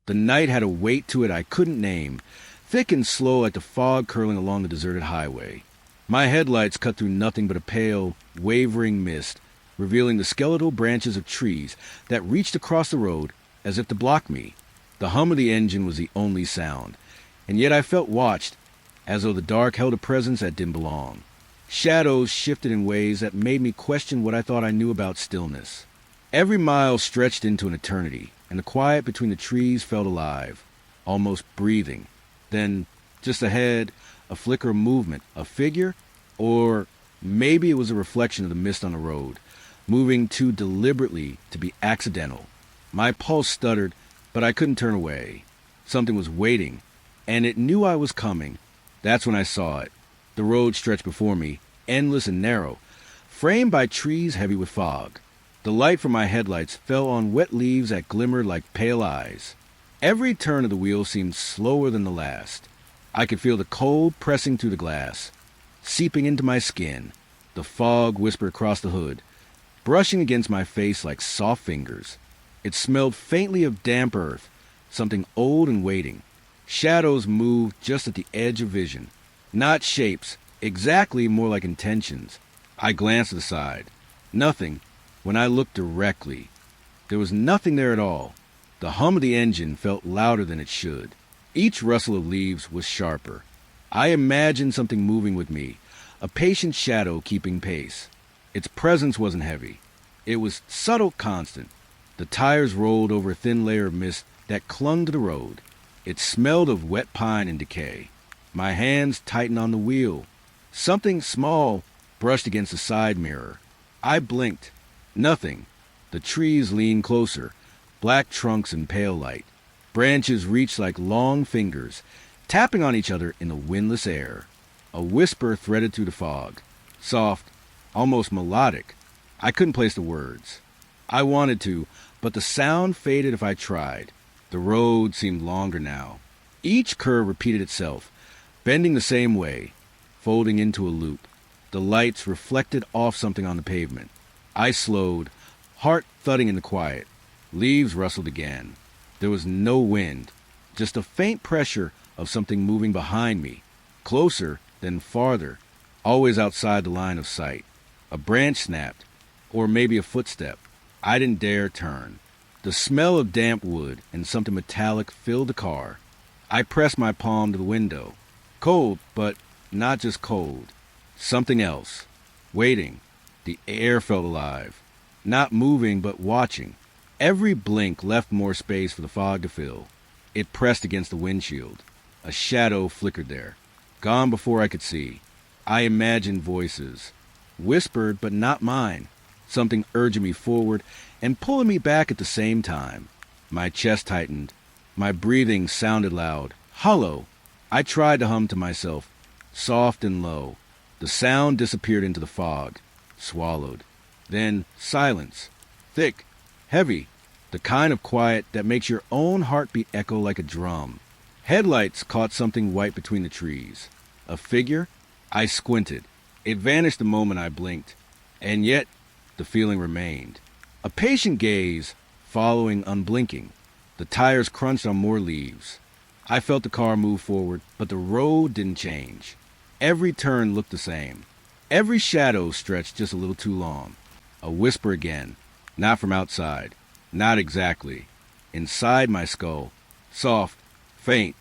The night had a weight to it I couldn't name, thick and slow like the fog curling along the deserted highway. My headlights cut through nothing but a pale, wavering mist, revealing the skeletal branches of trees that reached across the road as if to block me. The hum of the engine was the only sound, and yet I felt watched, as though the dark held a presence that didn't belong. Shadows shifted in ways that made me question what I thought I knew about stillness. Every mile stretched into an eternity, and the quiet between the trees felt alive, almost breathing. Then, just ahead, a flicker of movement, a figure, or maybe it was a reflection of the mist on the road, moving too deliberately to be accidental. My pulse stuttered, but I couldn't turn away. Something was waiting, and it knew I was coming. That's when I saw it. The road stretched before me, endless and narrow, framed by trees heavy with fog. The light from my headlights fell on wet leaves that glimmered like pale eyes. Every turn of the wheel seemed slower than the last. I could feel the cold pressing through the glass, seeping into my skin. The fog whispered across the hood, brushing against my face like soft fingers. It smelled faintly of damp earth, something old and waiting. Shadows moved just at the edge of vision. Not shapes, exactly, more like intentions. I glanced aside. Nothing. When I looked directly, there was nothing there at all. The hum of the engine felt louder than it should. Each rustle of leaves was sharper. I imagined something moving with me, a patient shadow keeping pace. Its presence wasn't heavy. It was subtle, constant. The tires rolled over a thin layer of mist that clung to the road. It smelled of wet pine and decay. My hands tightened on the wheel. Something small brushed against the side mirror. I blinked. Nothing. The trees leaned closer, black trunks in pale light. Branches reached like long fingers, tapping on each other in the windless air. A whisper threaded through the fog, soft, almost melodic. I couldn't place the words. I wanted to, but the sound faded if I tried. The road seemed longer now. Each curve repeated itself, bending the same way, folding into a loop. The lights reflected off something on the pavement. I slowed, heart thudding in the quiet. Leaves rustled again. There was no wind, just a faint pressure of something moving behind me, closer, then farther, always outside the line of sight. A branch snapped, or maybe a footstep. I didn't dare turn. The smell of damp wood and something metallic filled the car. I pressed my palm to the window. Cold, but not just cold. Something else. Waiting. The air felt alive. Not moving, but watching. Every blink left more space for the fog to fill. It pressed against the windshield. A shadow flickered there. Gone before I could see. I imagined voices. Whispered, but not mine. Something urging me forward and pulling me back at the same time. My chest tightened. My breathing sounded loud, hollow. I tried to hum to myself, soft and low. The sound disappeared into the fog. Swallowed. Then silence. Thick, heavy, the kind of quiet that makes your own heartbeat echo like a drum. Headlights caught something white between the trees. A figure? I squinted. It vanished the moment I blinked. And yet, the feeling remained. A patient gaze, following unblinking. The tires crunched on more leaves. I felt the car move forward, but the road didn't change. Every turn looked the same. Every shadow stretched just a little too long. A whisper again. Not from outside. Not exactly. Inside my skull. Soft. Faint.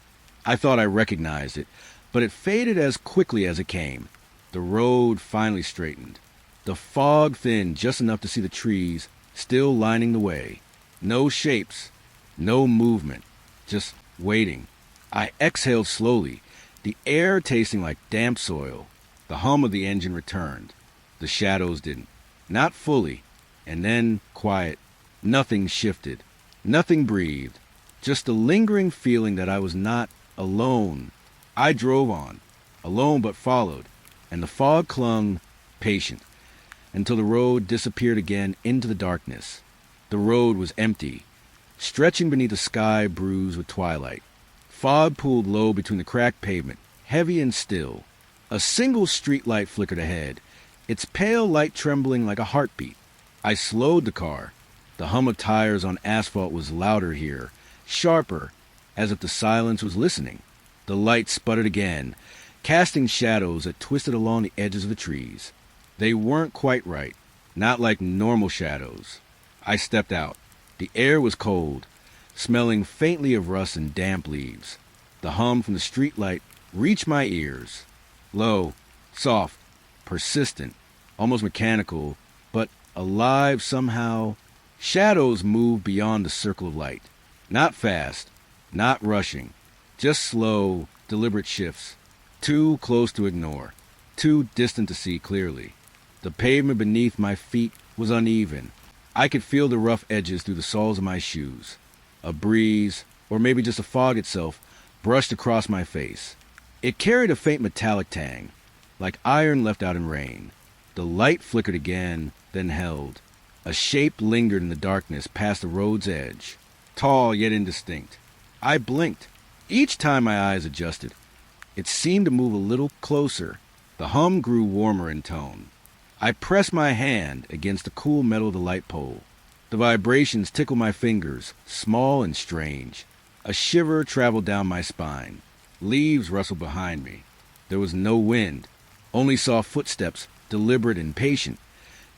I thought I recognized it, but it faded as quickly as it came. The road finally straightened. The fog thinned just enough to see the trees still lining the way. No shapes. No movement. Just waiting. I exhaled slowly, the air tasting like damp soil. The hum of the engine returned. The shadows didn't. Not fully. And then, quiet. Nothing shifted. Nothing breathed. Just a lingering feeling that I was not alone. I drove on. Alone but followed. And the fog clung, patient, until the road disappeared again into the darkness. The road was empty, stretching beneath a sky bruised with twilight. Fog pooled low between the cracked pavement, heavy and still. A single streetlight flickered ahead, its pale light trembling like a heartbeat. I slowed the car. The hum of tires on asphalt was louder here, sharper, as if the silence was listening. The light sputtered again, casting shadows that twisted along the edges of the trees. They weren't quite right, not like normal shadows. I stepped out. The air was cold, smelling faintly of rust and damp leaves. The hum from the streetlight reached my ears. Low, soft, persistent, almost mechanical, but alive somehow. Shadows moved beyond the circle of light. Not fast, not rushing, just slow, deliberate shifts. Too close to ignore, too distant to see clearly. The pavement beneath my feet was uneven. I could feel the rough edges through the soles of my shoes. A breeze, or maybe just the fog itself, brushed across my face. It carried a faint metallic tang, like iron left out in rain. The light flickered again, then held. A shape lingered in the darkness past the road's edge, tall yet indistinct. I blinked. Each time my eyes adjusted, it seemed to move a little closer. The hum grew warmer in tone. I pressed my hand against the cool metal of the light pole. The vibrations tickled my fingers, small and strange. A shiver traveled down my spine. Leaves rustled behind me. There was no wind, only soft footsteps, deliberate and patient,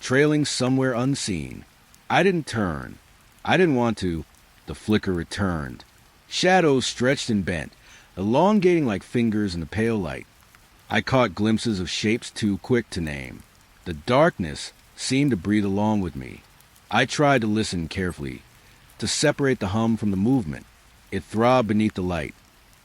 trailing somewhere unseen. I didn't turn. I didn't want to. The flicker returned. Shadows stretched and bent, elongating like fingers in the pale light. I caught glimpses of shapes too quick to name. The darkness seemed to breathe along with me. I tried to listen carefully, to separate the hum from the movement. It throbbed beneath the light,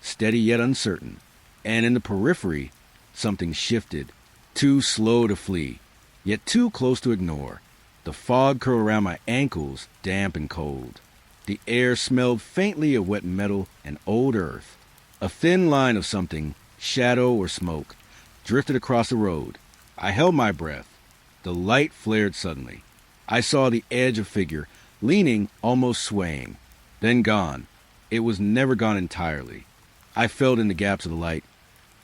steady yet uncertain. And in the periphery, something shifted, too slow to flee, yet too close to ignore. The fog curled around my ankles, damp and cold. The air smelled faintly of wet metal and old earth. A thin line of something, shadow or smoke, drifted across the road. I held my breath. The light flared suddenly. I saw the edge of figure, leaning, almost swaying. Then gone. It was never gone entirely. I felt in the gaps of the light,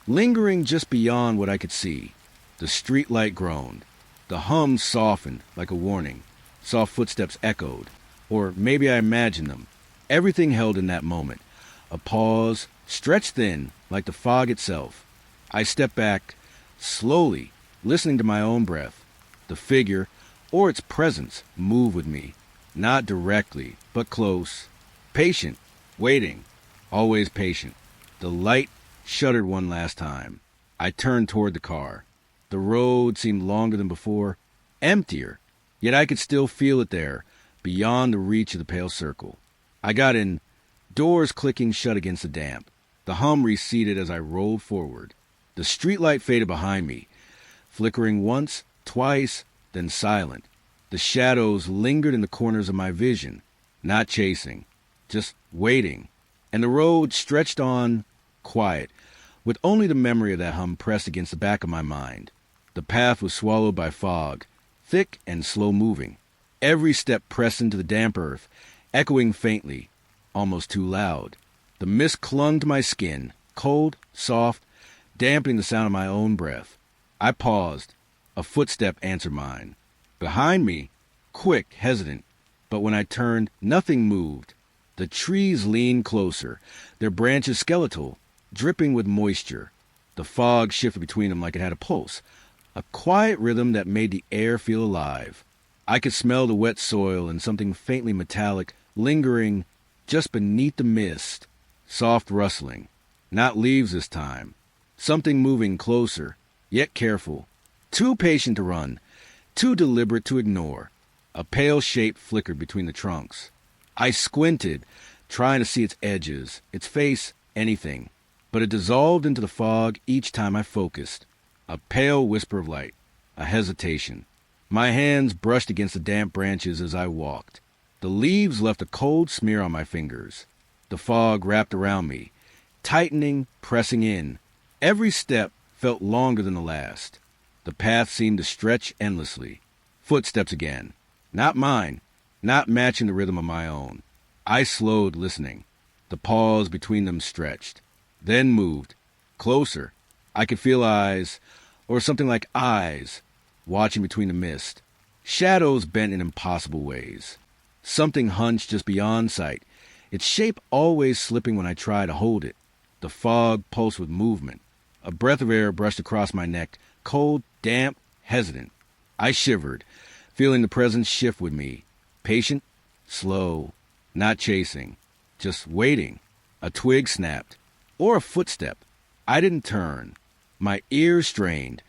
lingering just beyond what I could see. The streetlight groaned. The hum softened like a warning. Soft footsteps echoed. Or maybe I imagined them. Everything held in that moment. A pause, stretched thin, like the fog itself. I stepped back, slowly, listening to my own breath. The figure, or its presence, moved with me. Not directly, but close. Patient, waiting, always patient. The light shuddered one last time. I turned toward the car. The road seemed longer than before, emptier, yet I could still feel it there, beyond the reach of the pale circle. I got in, doors clicking shut against the damp. The hum receded as I rolled forward. The streetlight faded behind me, flickering once, twice, then silent. The shadows lingered in the corners of my vision, not chasing, just waiting. And the road stretched on, quiet, with only the memory of that hum pressed against the back of my mind. The path was swallowed by fog, thick and slow-moving. Every step pressed into the damp earth, echoing faintly, almost too loud. The mist clung to my skin, cold, soft, dampening the sound of my own breath. I paused. A footstep answered mine. Behind me, quick, hesitant, but when I turned, nothing moved. The trees leaned closer, their branches skeletal, dripping with moisture. The fog shifted between them like it had a pulse, a quiet rhythm that made the air feel alive. I could smell the wet soil and something faintly metallic lingering just beneath the mist. Soft rustling. Not leaves this time. Something moving closer, yet careful. Too patient to run, too deliberate to ignore. A pale shape flickered between the trunks. I squinted, trying to see its edges, its face, anything. But it dissolved into the fog each time I focused. A pale whisper of light. A hesitation. My hands brushed against the damp branches as I walked. The leaves left a cold smear on my fingers. The fog wrapped around me, tightening, pressing in. Every step felt longer than the last. The path seemed to stretch endlessly. Footsteps again. Not mine, not matching the rhythm of my own. I slowed, listening. The pause between them stretched, then moved. Closer. I could feel eyes, or something like eyes, watching between the mist. Shadows bent in impossible ways. Something hunched just beyond sight, its shape always slipping when I tried to hold it. The fog pulsed with movement. A breath of air brushed across my neck, cold, damp, hesitant. I shivered, feeling the presence shift with me. Patient, slow, not chasing, just waiting. A twig snapped, or a footstep. I didn't turn. My ears strained,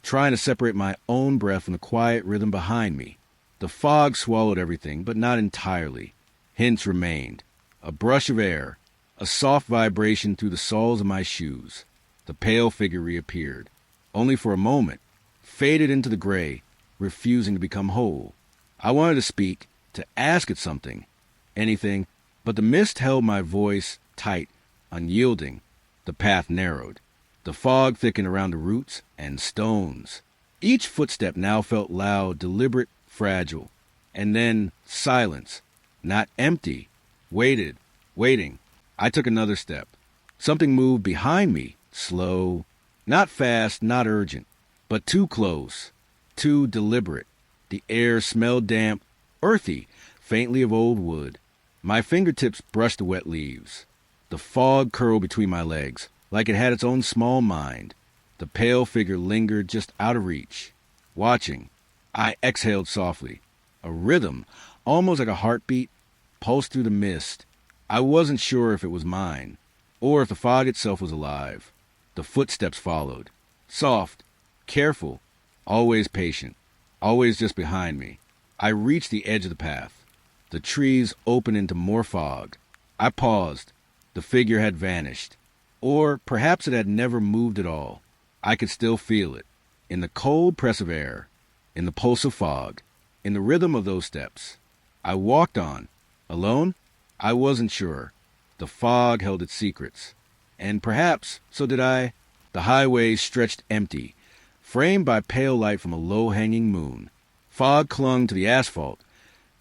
trying to separate my own breath from the quiet rhythm behind me. The fog swallowed everything, but not entirely. Hints remained. A brush of air, a soft vibration through the soles of my shoes. The pale figure reappeared, only for a moment, faded into the gray, refusing to become whole. I wanted to speak, to ask it something, anything, but the mist held my voice tight, unyielding. The path narrowed. The fog thickened around the roots and stones. Each footstep now felt loud, deliberate, fragile. And then silence, not empty, waiting. I took another step. Something moved behind me, slow, not fast, not urgent, but too close, too deliberate. The air smelled damp, earthy, faintly of old wood. My fingertips brushed the wet leaves. The fog curled between my legs, like it had its own small mind. The pale figure lingered just out of reach. Watching, I exhaled softly. A rhythm, almost like a heartbeat, pulsed through the mist. I wasn't sure if it was mine, or if the fog itself was alive. The footsteps followed. Soft, careful, always patient, always just behind me. I reached the edge of the path. The trees opened into more fog. I paused. The figure had vanished. Or perhaps it had never moved at all. I could still feel it. In the cold press of air. In the pulse of fog. In the rhythm of those steps. I walked on. Alone? I wasn't sure. The fog held its secrets. And perhaps, so did I. The highway stretched empty, framed by pale light from a low-hanging moon. Fog clung to the asphalt,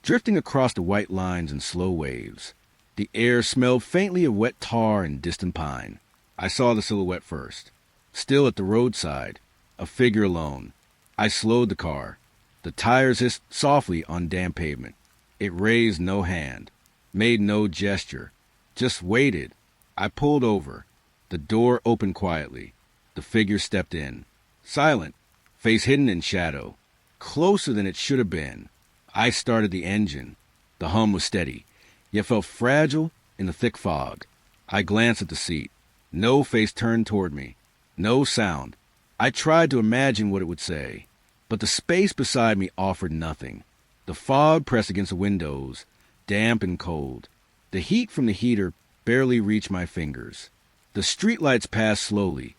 drifting across the white lines in slow waves. The air smelled faintly of wet tar and distant pine. I saw the silhouette first. Still at the roadside, a figure alone. I slowed the car. The tires hissed softly on damp pavement. It raised no hand, made no gesture, just waited. I pulled over. The door opened quietly. The figure stepped in. Silent, face hidden in shadow. Closer than it should have been. I started the engine. The hum was steady, yet felt fragile in the thick fog. I glanced at the seat. No face turned toward me. No sound. I tried to imagine what it would say, but the space beside me offered nothing. The fog pressed against the windows, damp and cold. The heat from the heater barely reached my fingers. The streetlights passed slowly,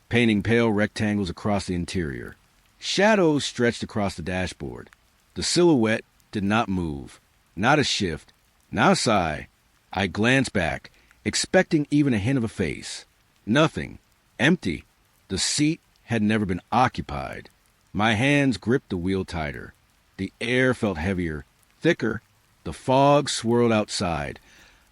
painting pale rectangles across the interior. Shadows stretched across the dashboard. The silhouette did not move. Not a shift. Not a sigh. I glanced back, expecting even a hint of a face. Nothing. Empty. The seat had never been occupied. My hands gripped the wheel tighter. The air felt heavier, thicker. The fog swirled outside,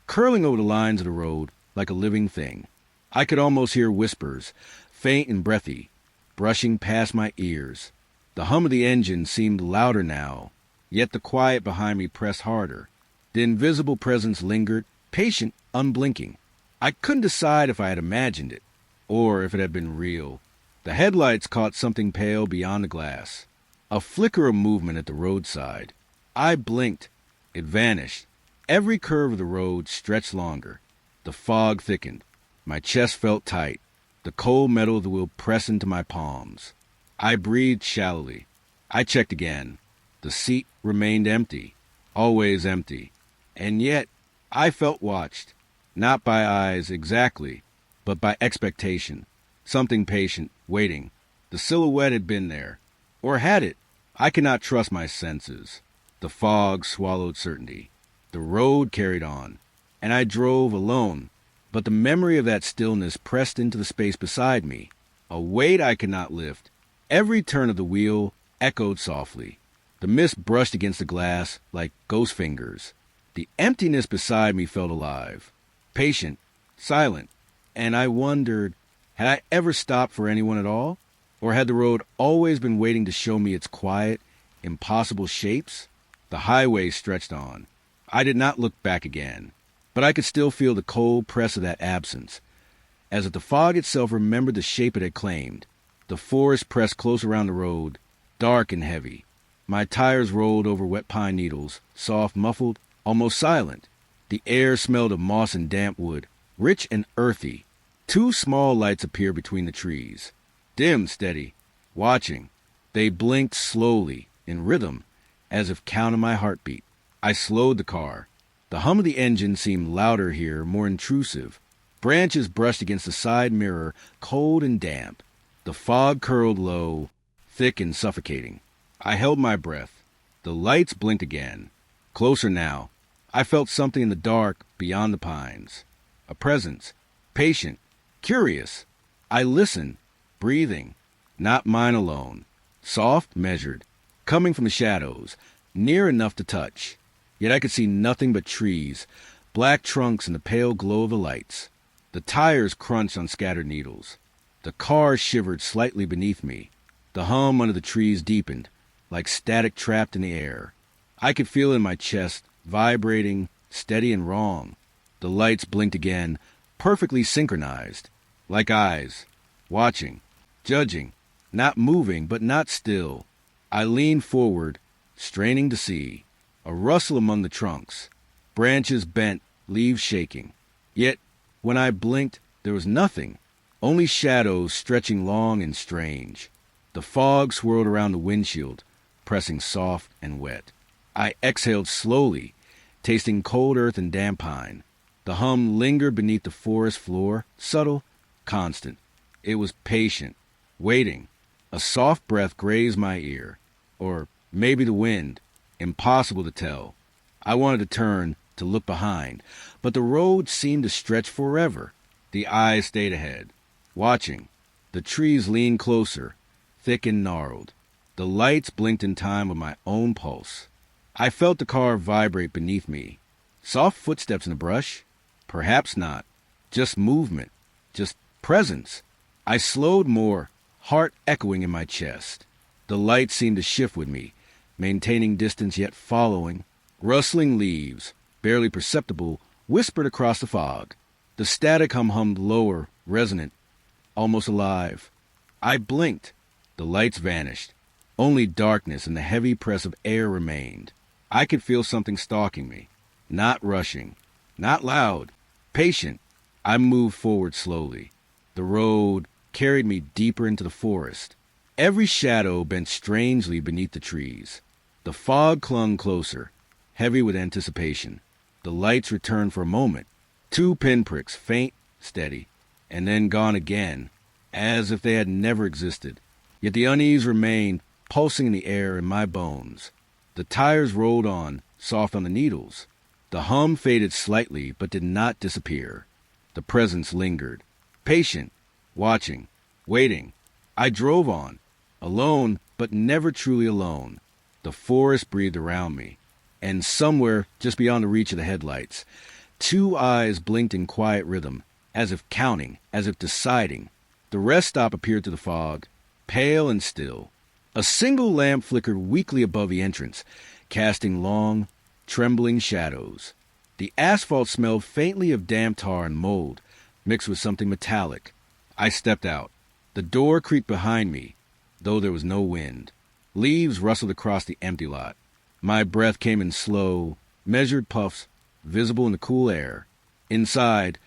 curling over the lines of the road like a living thing. I could almost hear whispers, faint and breathy, brushing past my ears. The hum of the engine seemed louder now, yet the quiet behind me pressed harder. The invisible presence lingered, patient, unblinking. I couldn't decide if I had imagined it, or if it had been real. The headlights caught something pale beyond the glass. A flicker of movement at the roadside. I blinked. It vanished. Every curve of the road stretched longer. The fog thickened. My chest felt tight. The cold metal of the wheel pressed into my palms. I breathed shallowly. I checked again. The seat remained empty. Always empty. And yet, I felt watched. Not by eyes exactly, but by expectation. Something patient, waiting. The silhouette had been there. Or had it? I could not trust my senses. The fog swallowed certainty. The road carried on. And I drove alone. But the memory of that stillness pressed into the space beside me. A weight I could not lift. Every turn of the wheel echoed softly. The mist brushed against the glass like ghost fingers. The emptiness beside me felt alive. Patient. Silent. And I wondered, had I ever stopped for anyone at all? Or had the road always been waiting to show me its quiet, impossible shapes? The highway stretched on. I did not look back again. but I could still feel the cold press of that absence, as if the fog itself remembered the shape it had claimed. The forest pressed close around the road, dark and heavy. My tires rolled over wet pine needles, soft, muffled, almost silent. The air smelled of moss and damp wood, rich and earthy. 2 small lights appeared between the trees. Dim, steady, watching. They blinked slowly, in rhythm, as if counting my heartbeat. I slowed the car. The hum of the engine seemed louder here, more intrusive. Branches brushed against the side mirror, cold and damp. The fog curled low, thick and suffocating. I held my breath. The lights blinked again. Closer now. I felt something in the dark beyond the pines. A presence. Patient. Curious. I listened. Breathing. Not mine alone. Soft, measured. Coming from the shadows. Near enough to touch. Yet I could see nothing but trees, black trunks in the pale glow of the lights. The tires crunched on scattered needles. The car shivered slightly beneath me. The hum under the trees deepened, like static trapped in the air. I could feel it in my chest, vibrating, steady and wrong. The lights blinked again, perfectly synchronized, like eyes, watching, judging, not moving but not still. I leaned forward, straining to see. A rustle among the trunks, branches bent, leaves shaking. Yet, when I blinked, there was nothing, only shadows stretching long and strange. The fog swirled around the windshield, pressing soft and wet. I exhaled slowly, tasting cold earth and damp pine. The hum lingered beneath the forest floor, subtle, constant. It was patient, waiting. A soft breath grazed my ear. Or maybe the wind. Impossible to tell. I wanted to turn, to look behind, but the road seemed to stretch forever. The eyes stayed ahead, watching. The trees leaned closer, thick and gnarled. The lights blinked in time with my own pulse. I felt the car vibrate beneath me. Soft footsteps in the brush? Perhaps not. Just movement. Just presence. I slowed more, heart echoing in my chest. The lights seemed to shift with me, maintaining distance yet following. Rustling leaves, barely perceptible, whispered across the fog. The static hummed lower, resonant, almost alive. I blinked. The lights vanished. Only darkness and the heavy press of air remained. I could feel something stalking me. Not rushing. Not loud. Patient. I moved forward slowly. The road carried me deeper into the forest. Every shadow bent strangely beneath the trees. The fog clung closer, heavy with anticipation. The lights returned for a moment. 2 pinpricks, faint, steady, and then gone again, as if they had never existed. Yet the unease remained, pulsing in the air in my bones. The tires rolled on, soft on the needles. The hum faded slightly, but did not disappear. The presence lingered, patient, watching, waiting. I drove on, alone, but never truly alone. The forest breathed around me, and somewhere just beyond the reach of the headlights, 2 eyes blinked in quiet rhythm, as if counting, as if deciding. The rest stop appeared through the fog, pale and still. A single lamp flickered weakly above the entrance, casting long, trembling shadows. The asphalt smelled faintly of damp tar and mold, mixed with something metallic. I stepped out. The door creaked behind me, though there was no wind. Leaves rustled across the empty lot. My breath came in slow, measured puffs, visible in the cool air. Inside,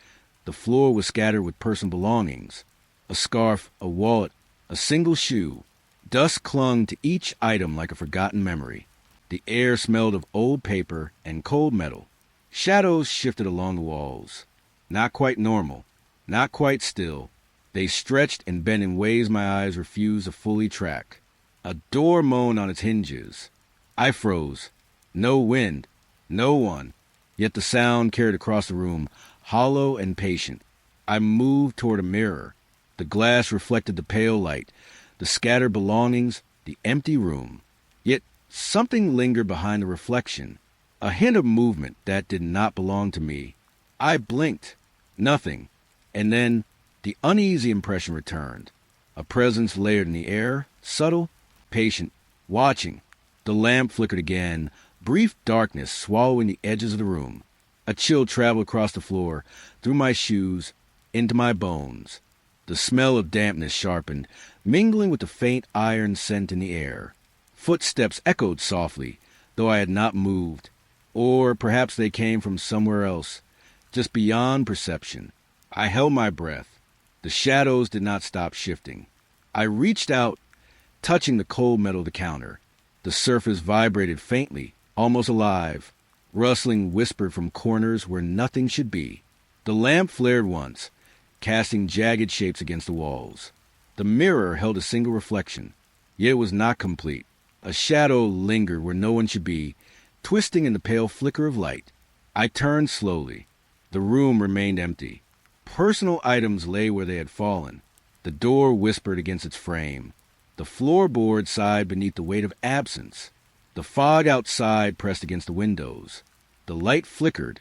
the floor was scattered with personal belongings. A scarf, a wallet, a single shoe. Dust clung to each item like a forgotten memory. The air smelled of old paper and cold metal. Shadows shifted along the walls. Not quite normal, not quite still. They stretched and bent in ways my eyes refused to fully track. A door moaned on its hinges. I froze. No wind. No one. Yet the sound carried across the room, hollow and patient. I moved toward a mirror. The glass reflected the pale light, the scattered belongings, the empty room. Yet something lingered behind the reflection, a hint of movement that did not belong to me. I blinked. Nothing. And then the uneasy impression returned. A presence layered in the air, subtle, patient, watching. The lamp flickered again, brief darkness swallowing the edges of the room. A chill traveled across the floor, through my shoes, into my bones. The smell of dampness sharpened, mingling with the faint iron scent in the air. Footsteps echoed softly, though I had not moved. Or perhaps they came from somewhere else, just beyond perception. I held my breath. The shadows did not stop shifting. I reached out, touching the cold metal of the counter. The surface vibrated faintly, almost alive. Rustling whispered from corners where nothing should be. The lamp flared once, casting jagged shapes against the walls. The mirror held a single reflection, yet it was not complete. A shadow lingered where no one should be, twisting in the pale flicker of light. I turned slowly. The room remained empty. Personal items lay where they had fallen. The door whispered against its frame. The floorboard sighed beneath the weight of absence. The fog outside pressed against the windows. The light flickered,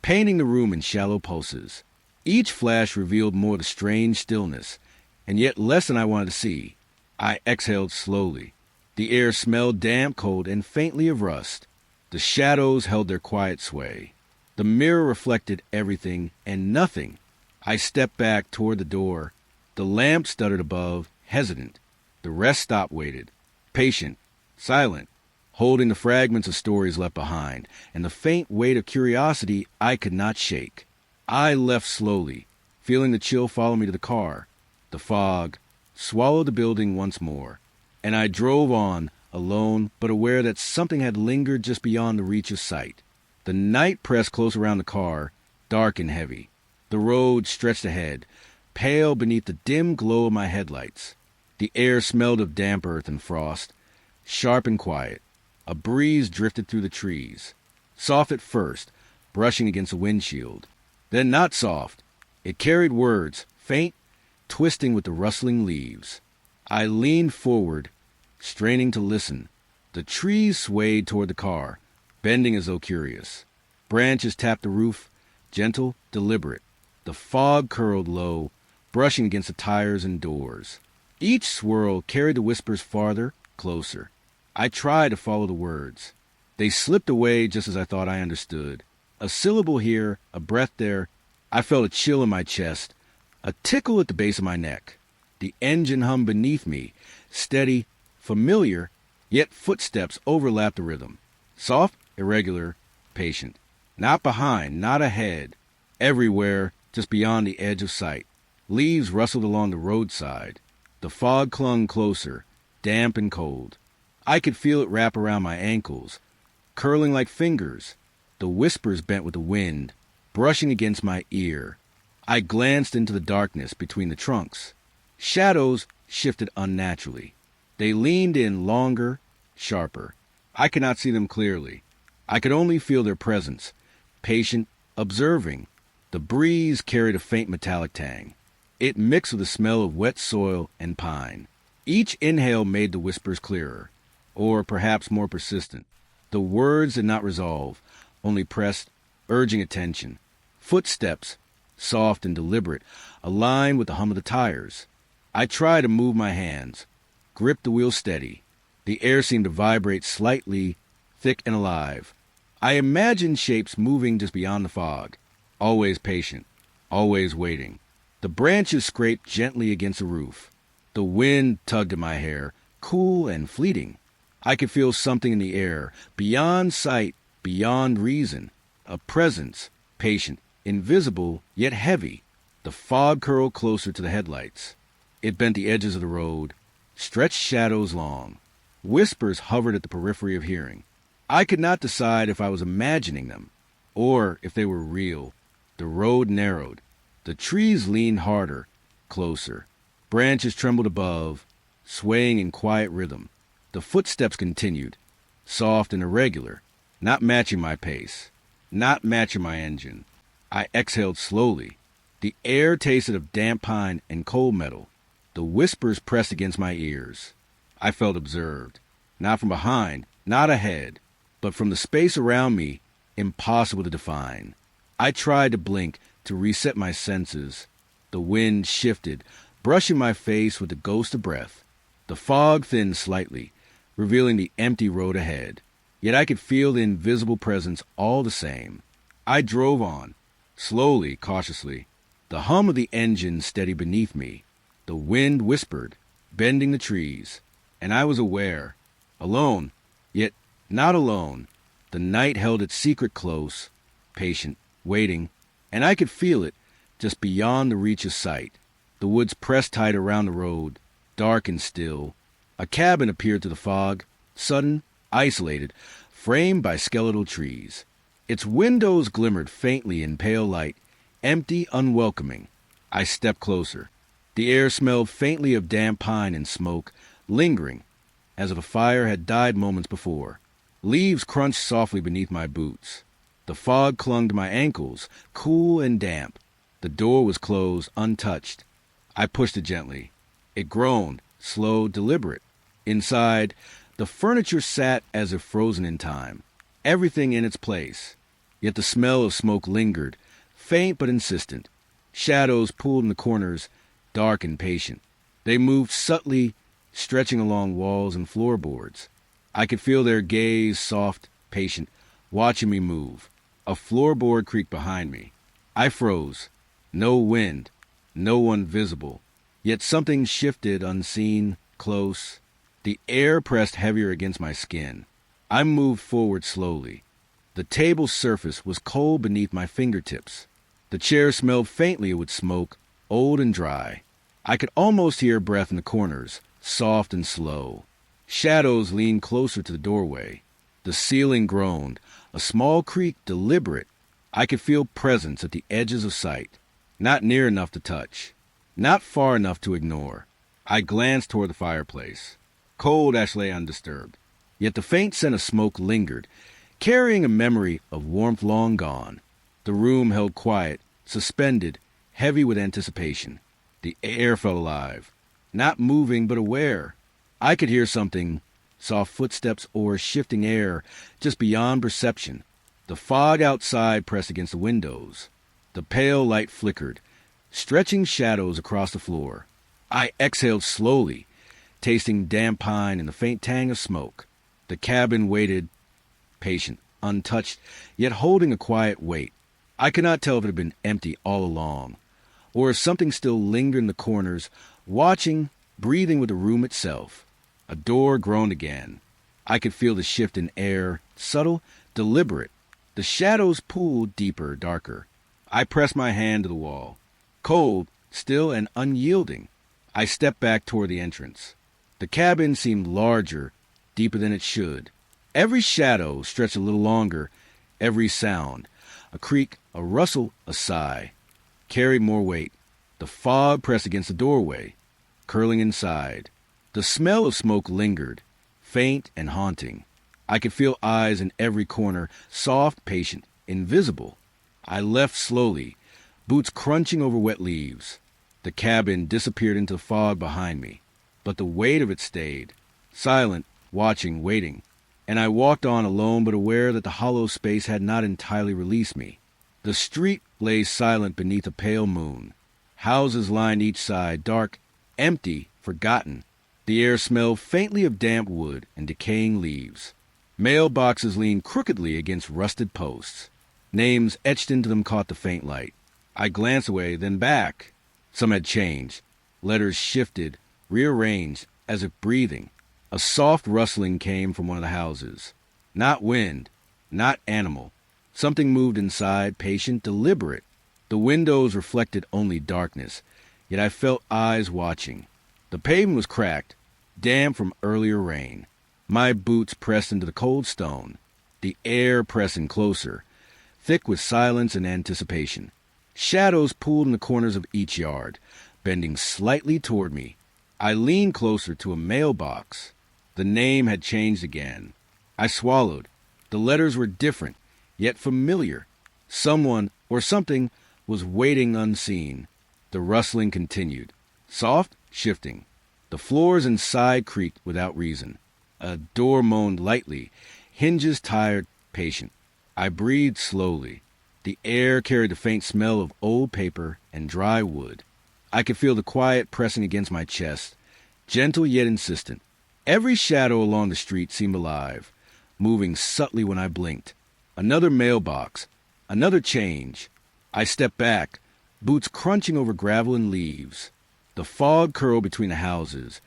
painting the room in shallow pulses. Each flash revealed more of the strange stillness, and yet less than I wanted to see. I exhaled slowly. The air smelled damp, cold, and faintly of rust. The shadows held their quiet sway. The mirror reflected everything and nothing. I stepped back toward the door. The lamp stuttered above, hesitant. The rest stopped, waited, patient, silent, holding the fragments of stories left behind, and the faint weight of curiosity I could not shake. I left slowly, feeling the chill follow me to the car. The fog swallowed the building once more, and I drove on, alone but aware that something had lingered just beyond the reach of sight. The night pressed close around the car, dark and heavy. The road stretched ahead, pale beneath the dim glow of my headlights. The air smelled of damp earth and frost, sharp and quiet. A breeze drifted through the trees, soft at first, brushing against the windshield. Then not soft. It carried words, faint, twisting with the rustling leaves. I leaned forward, straining to listen. The trees swayed toward the car, bending as though curious. Branches tapped the roof, gentle, deliberate. The fog curled low, brushing against the tires and doors. Each swirl carried the whispers farther, closer. I tried to follow the words. They slipped away just as I thought I understood. A syllable here, a breath there. I felt a chill in my chest, a tickle at the base of my neck. The engine hummed beneath me, steady, familiar, yet footsteps overlapped the rhythm. Soft, irregular, patient. Not behind, not ahead. Everywhere, just beyond the edge of sight. Leaves rustled along the roadside. The fog clung closer, damp and cold. I could feel it wrap around my ankles, curling like fingers. The whispers bent with the wind, brushing against my ear. I glanced into the darkness between the trunks. Shadows shifted unnaturally. They leaned in longer, sharper. I could not see them clearly. I could only feel their presence, patient, observing. The breeze carried a faint metallic tang. It mixed with the smell of wet soil and pine. Each inhale made the whispers clearer, or perhaps more persistent. The words did not resolve, only pressed, urging attention. Footsteps, soft and deliberate, aligned with the hum of the tires. I tried to move my hands, grip the wheel steady. The air seemed to vibrate slightly, thick and alive. I imagined shapes moving just beyond the fog, always patient, always waiting. The branches scraped gently against the roof. The wind tugged at my hair, cool and fleeting. I could feel something in the air, beyond sight, beyond reason. A presence, patient, invisible, yet heavy. The fog curled closer to the headlights. It bent the edges of the road, stretched shadows long. Whispers hovered at the periphery of hearing. I could not decide if I was imagining them, or if they were real. The road narrowed. The trees leaned harder, closer. Branches trembled above, swaying in quiet rhythm. The footsteps continued, soft and irregular, not matching my pace, not matching my engine. I exhaled slowly. The air tasted of damp pine and cold metal. The whispers pressed against my ears. I felt observed, not from behind, not ahead, but from the space around me, impossible to define. I tried to blink, to reset my senses. The wind shifted, brushing my face with the ghost of breath. The fog thinned slightly, revealing the empty road ahead. Yet I could feel the invisible presence all the same. I drove on, slowly, cautiously, the hum of the engine steady beneath me. The wind whispered, bending the trees, and I was aware, alone, yet not alone. The night held its secret close, patient, waiting, and I could feel it just beyond the reach of sight. The woods pressed tight around the road, dark and still. A cabin appeared through the fog, sudden, isolated, framed by skeletal trees. Its windows glimmered faintly in pale light, empty, unwelcoming. I stepped closer. The air smelled faintly of damp pine and smoke, lingering, as if a fire had died moments before. Leaves crunched softly beneath my boots. The fog clung to my ankles, cool and damp. The door was closed, untouched. I pushed it gently. It groaned, slow, deliberate. Inside, the furniture sat as if frozen in time, everything in its place. Yet the smell of smoke lingered, faint but insistent. Shadows pulled in the corners, dark and patient. They moved subtly, stretching along walls and floorboards. I could feel their gaze, soft, patient, watching me move. A floorboard creaked behind me. I froze. No wind, no one visible. Yet something shifted, unseen, close. The air pressed heavier against my skin. I moved forward slowly. The table's surface was cold beneath my fingertips. The chair smelled faintly with smoke, old and dry. I could almost hear breath in the corners, soft and slow. Shadows leaned closer to the doorway. The ceiling groaned, a small creak, deliberate. I could feel presence at the edges of sight, not near enough to touch, not far enough to ignore. I glanced toward the fireplace. Cold ash lay undisturbed, yet the faint scent of smoke lingered, carrying a memory of warmth long gone. The room held quiet, suspended, heavy with anticipation. The air felt alive, not moving but aware. I could hear something, soft footsteps or shifting air, just beyond perception. The fog outside pressed against the windows. The pale light flickered, stretching shadows across the floor. I exhaled slowly, tasting damp pine and the faint tang of smoke. The cabin waited, patient, untouched, yet holding a quiet weight. I could not tell if it had been empty all along, or if something still lingered in the corners, watching, breathing with the room itself. A door groaned again. I could feel the shift in air, subtle, deliberate. The shadows pulled deeper, darker. I pressed my hand to the wall. Cold, still, and unyielding. I stepped back toward the entrance. The cabin seemed larger, deeper than it should. Every shadow stretched a little longer, every sound, a creak, a rustle, a sigh, carried more weight. The fog pressed against the doorway, curling inside. The smell of smoke lingered, faint and haunting. I could feel eyes in every corner, soft, patient, invisible. I left slowly, boots crunching over wet leaves. The cabin disappeared into the fog behind me, but the weight of it stayed, silent, watching, waiting. And I walked on alone but aware that the hollow space had not entirely released me. The street lay silent beneath a pale moon. Houses lined each side, dark, empty, forgotten. The air smelled faintly of damp wood and decaying leaves. Mailboxes leaned crookedly against rusted posts. Names etched into them caught the faint light. I glanced away, then back. Some had changed. Letters shifted, rearranged, as if breathing. A soft rustling came from one of the houses. Not wind, not animal. Something moved inside, patient, deliberate. The windows reflected only darkness, yet I felt eyes watching. The pavement was cracked, damp from earlier rain. My boots pressed into the cold stone, the air pressing closer, thick with silence and anticipation. Shadows pulled in the corners of each yard, bending slightly toward me. I leaned closer to a mailbox. The name had changed again. I swallowed. The letters were different, yet familiar. Someone or something was waiting unseen. The rustling continued, soft, shifting. The floors inside creaked without reason. A door moaned lightly, hinges tired, patient. I breathed slowly. The air carried the faint smell of old paper and dry wood. I could feel the quiet pressing against my chest, gentle yet insistent. Every shadow along the street seemed alive, moving subtly when I blinked. Another mailbox, Another change. I stepped back, boots crunching over gravel and leaves. The fog curled between the houses,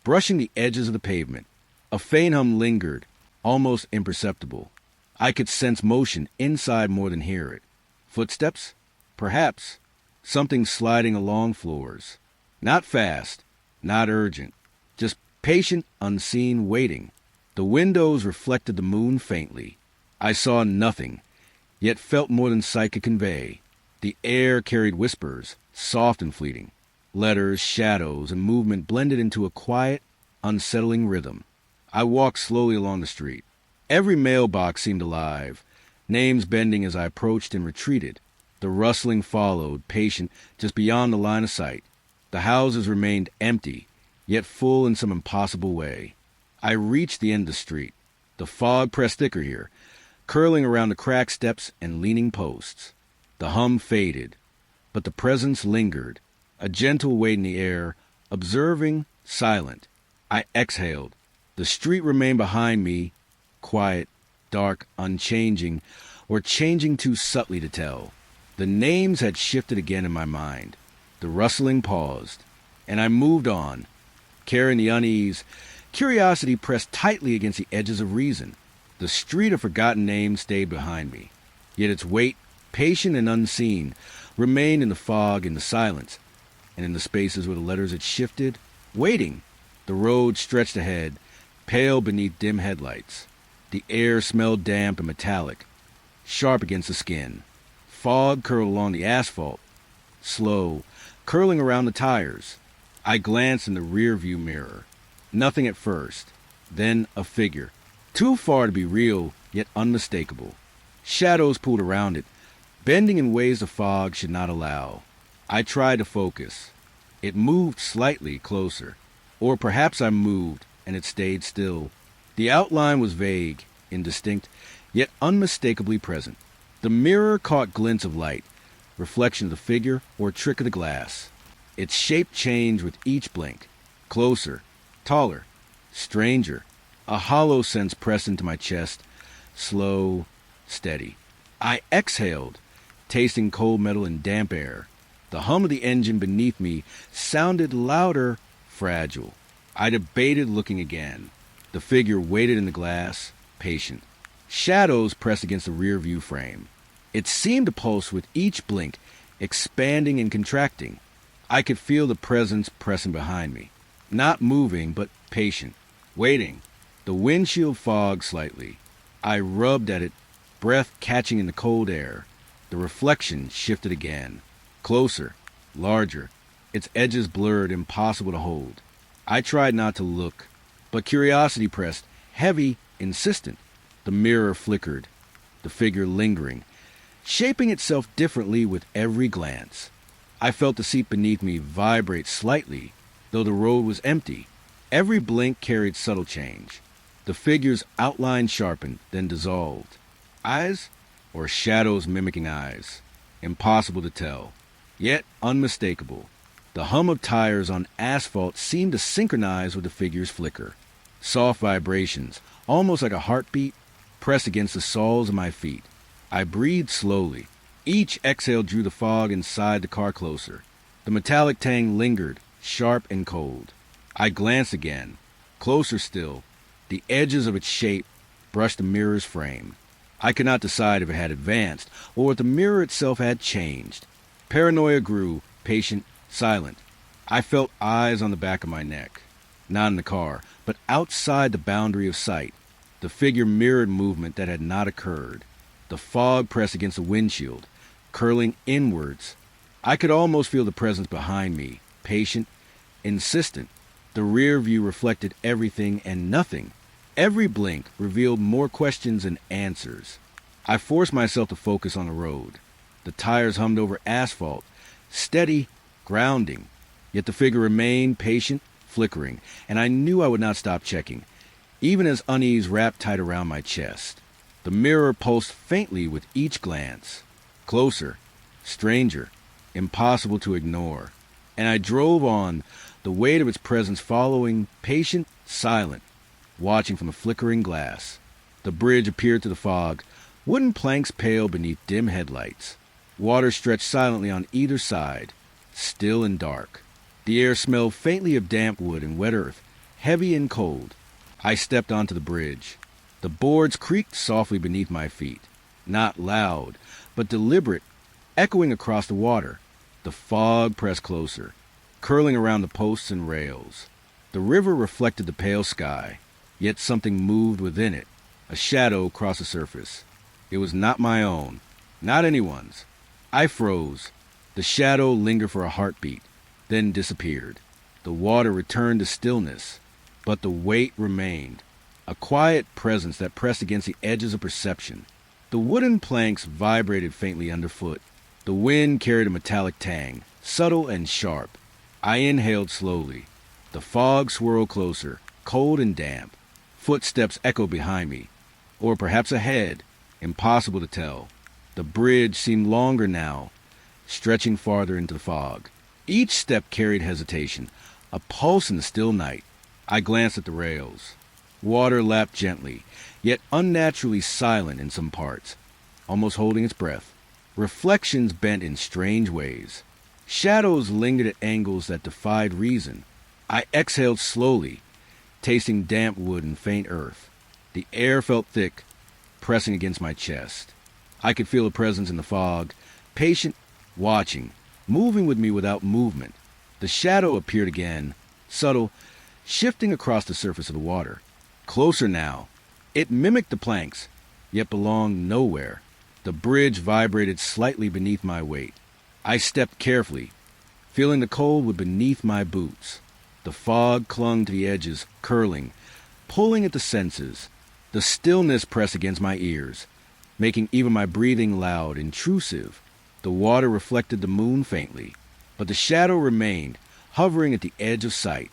brushing the edges of the pavement. A faint hum lingered, almost imperceptible. I could sense motion inside more than hear it. Footsteps? Perhaps. Something sliding along floors. Not fast, not urgent, just patient, unseen waiting. The windows reflected the moon faintly. I saw nothing, yet felt more than sight could convey. The air carried whispers, soft and fleeting. Letters, shadows, and movement blended into a quiet, unsettling rhythm. I walked slowly along the street. Every mailbox seemed alive, names bending as I approached and retreated. The rustling followed, patient, just beyond the line of sight. The houses remained empty, yet full in some impossible way. I reached the end of the street. The fog pressed thicker here, curling around the cracked steps and leaning posts. The hum faded, but the presence lingered, a gentle weight in the air, observing, silent. I exhaled. The street remained behind me, quiet, dark, unchanging, or changing too subtly to tell. The names had shifted again in my mind. The rustling paused, and I moved on, carrying the unease. Curiosity pressed tightly against the edges of reason. The street of forgotten names stayed behind me, yet its weight, patient and unseen, remained in the fog, in the silence, and in the spaces where the letters had shifted, waiting. The road stretched ahead, pale beneath dim headlights. The air smelled damp and metallic, sharp against the skin. Fog curled along the asphalt, slow, curling around the tires. I glanced in the rearview mirror. Nothing at first. Then a figure, too far to be real, yet unmistakable. Shadows pulled around it, bending in ways the fog should not allow. I tried to focus. It moved slightly closer. Or perhaps I moved, and it stayed still. The outline was vague, indistinct, yet unmistakably present. The mirror caught glints of light, reflection of the figure or trick of the glass. Its shape changed with each blink. Closer, taller, stranger. A hollow sense pressed into my chest, slow, steady. I exhaled, tasting cold metal and damp air. The hum of the engine beneath me sounded louder, fragile. I debated looking again. The figure waited in the glass, patient. Shadows pressed against the rear-view frame. It seemed to pulse with each blink, expanding and contracting. I could feel the presence pressing behind me. Not moving, but patient, waiting. The windshield fogged slightly. I rubbed at it, breath catching in the cold air. The reflection shifted again. Closer, larger, its edges blurred, impossible to hold. I tried not to look, but curiosity pressed, heavy, insistent. The mirror flickered, the figure lingering, shaping itself differently with every glance. I felt the seat beneath me vibrate slightly, though the road was empty. Every blink carried subtle change. The figure's outline sharpened, then dissolved. Eyes, or shadows mimicking eyes? Impossible to tell, yet unmistakable. The hum of tires on asphalt seemed to synchronize with the figure's flicker. Soft vibrations, almost like a heartbeat, pressed against the soles of my feet. I breathed slowly. Each exhale drew the fog inside the car closer. The metallic tang lingered, sharp and cold. I glanced again. Closer still. The edges of its shape brushed the mirror's frame. I could not decide if it had advanced or if the mirror itself had changed. Paranoia grew, patient, silent. I felt eyes on the back of my neck. Not in the car, but outside the boundary of sight. The figure mirrored movement that had not occurred. The fog pressed against the windshield, curling inwards. I could almost feel the presence behind me, patient, insistent. The rear view reflected everything and nothing. Every blink revealed more questions than answers. I forced myself to focus on the road. The tires hummed over asphalt, steady, grounding. Yet the figure remained patient, flickering, and I knew I would not stop checking, even as unease wrapped tight around my chest. The mirror pulsed faintly with each glance. Closer, stranger, impossible to ignore. And I drove on, the weight of its presence following, patient, silent, watching from the flickering glass. The bridge appeared through the fog, Wooden planks pale beneath dim headlights. Water stretched silently on either side, still and dark. The air smelled faintly of damp wood and wet earth, heavy and cold. I stepped onto the bridge. The boards creaked softly beneath my feet. Not loud, but deliberate, echoing across the water. The fog pressed closer, curling around the posts and rails. The river reflected the pale sky, yet something moved within it. A shadow crossed the surface. It was not my own, not anyone's. I froze. The shadow lingered for a heartbeat, then disappeared. The water returned to stillness, but the weight remained, a quiet presence that pressed against the edges of perception. The wooden planks vibrated faintly underfoot. The wind carried a metallic tang, subtle and sharp. I inhaled slowly. The fog swirled closer, cold and damp. Footsteps echoed behind me, or perhaps ahead, impossible to tell. The bridge seemed longer now, stretching farther into the fog. Each step carried hesitation, a pulse in the still night. I glanced at the rails. Water lapped gently, yet unnaturally silent in some parts, almost holding its breath. Reflections bent in strange ways. Shadows lingered at angles that defied reason. I exhaled slowly, tasting damp wood and faint earth. The air felt thick, pressing against my chest. I could feel a presence in the fog, patient, watching, moving with me without movement. The shadow appeared again, subtle, shifting across the surface of the water. Closer now. It mimicked the planks, yet belonged nowhere. The bridge vibrated slightly beneath my weight. I stepped carefully, feeling the cold wood beneath my boots. The fog clung to the edges, curling, pulling at the senses. The stillness pressed against my ears, making even my breathing loud, intrusive. The water reflected the moon faintly, but the shadow remained, hovering at the edge of sight.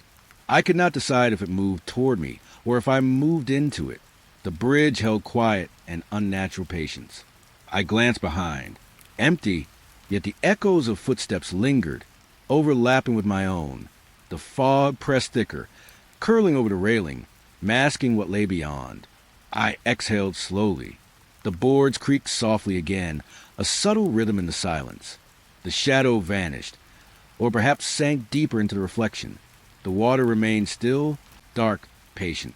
I could not decide if it moved toward me or if I moved into it. The bridge held quiet and unnatural patience. I glanced behind. Empty, yet the echoes of footsteps lingered, overlapping with my own. The fog pressed thicker, curling over the railing, masking what lay beyond. I exhaled slowly. The boards creaked softly again, a subtle rhythm in the silence. The shadow vanished, or perhaps sank deeper into the reflection. The water remained still, dark, patient.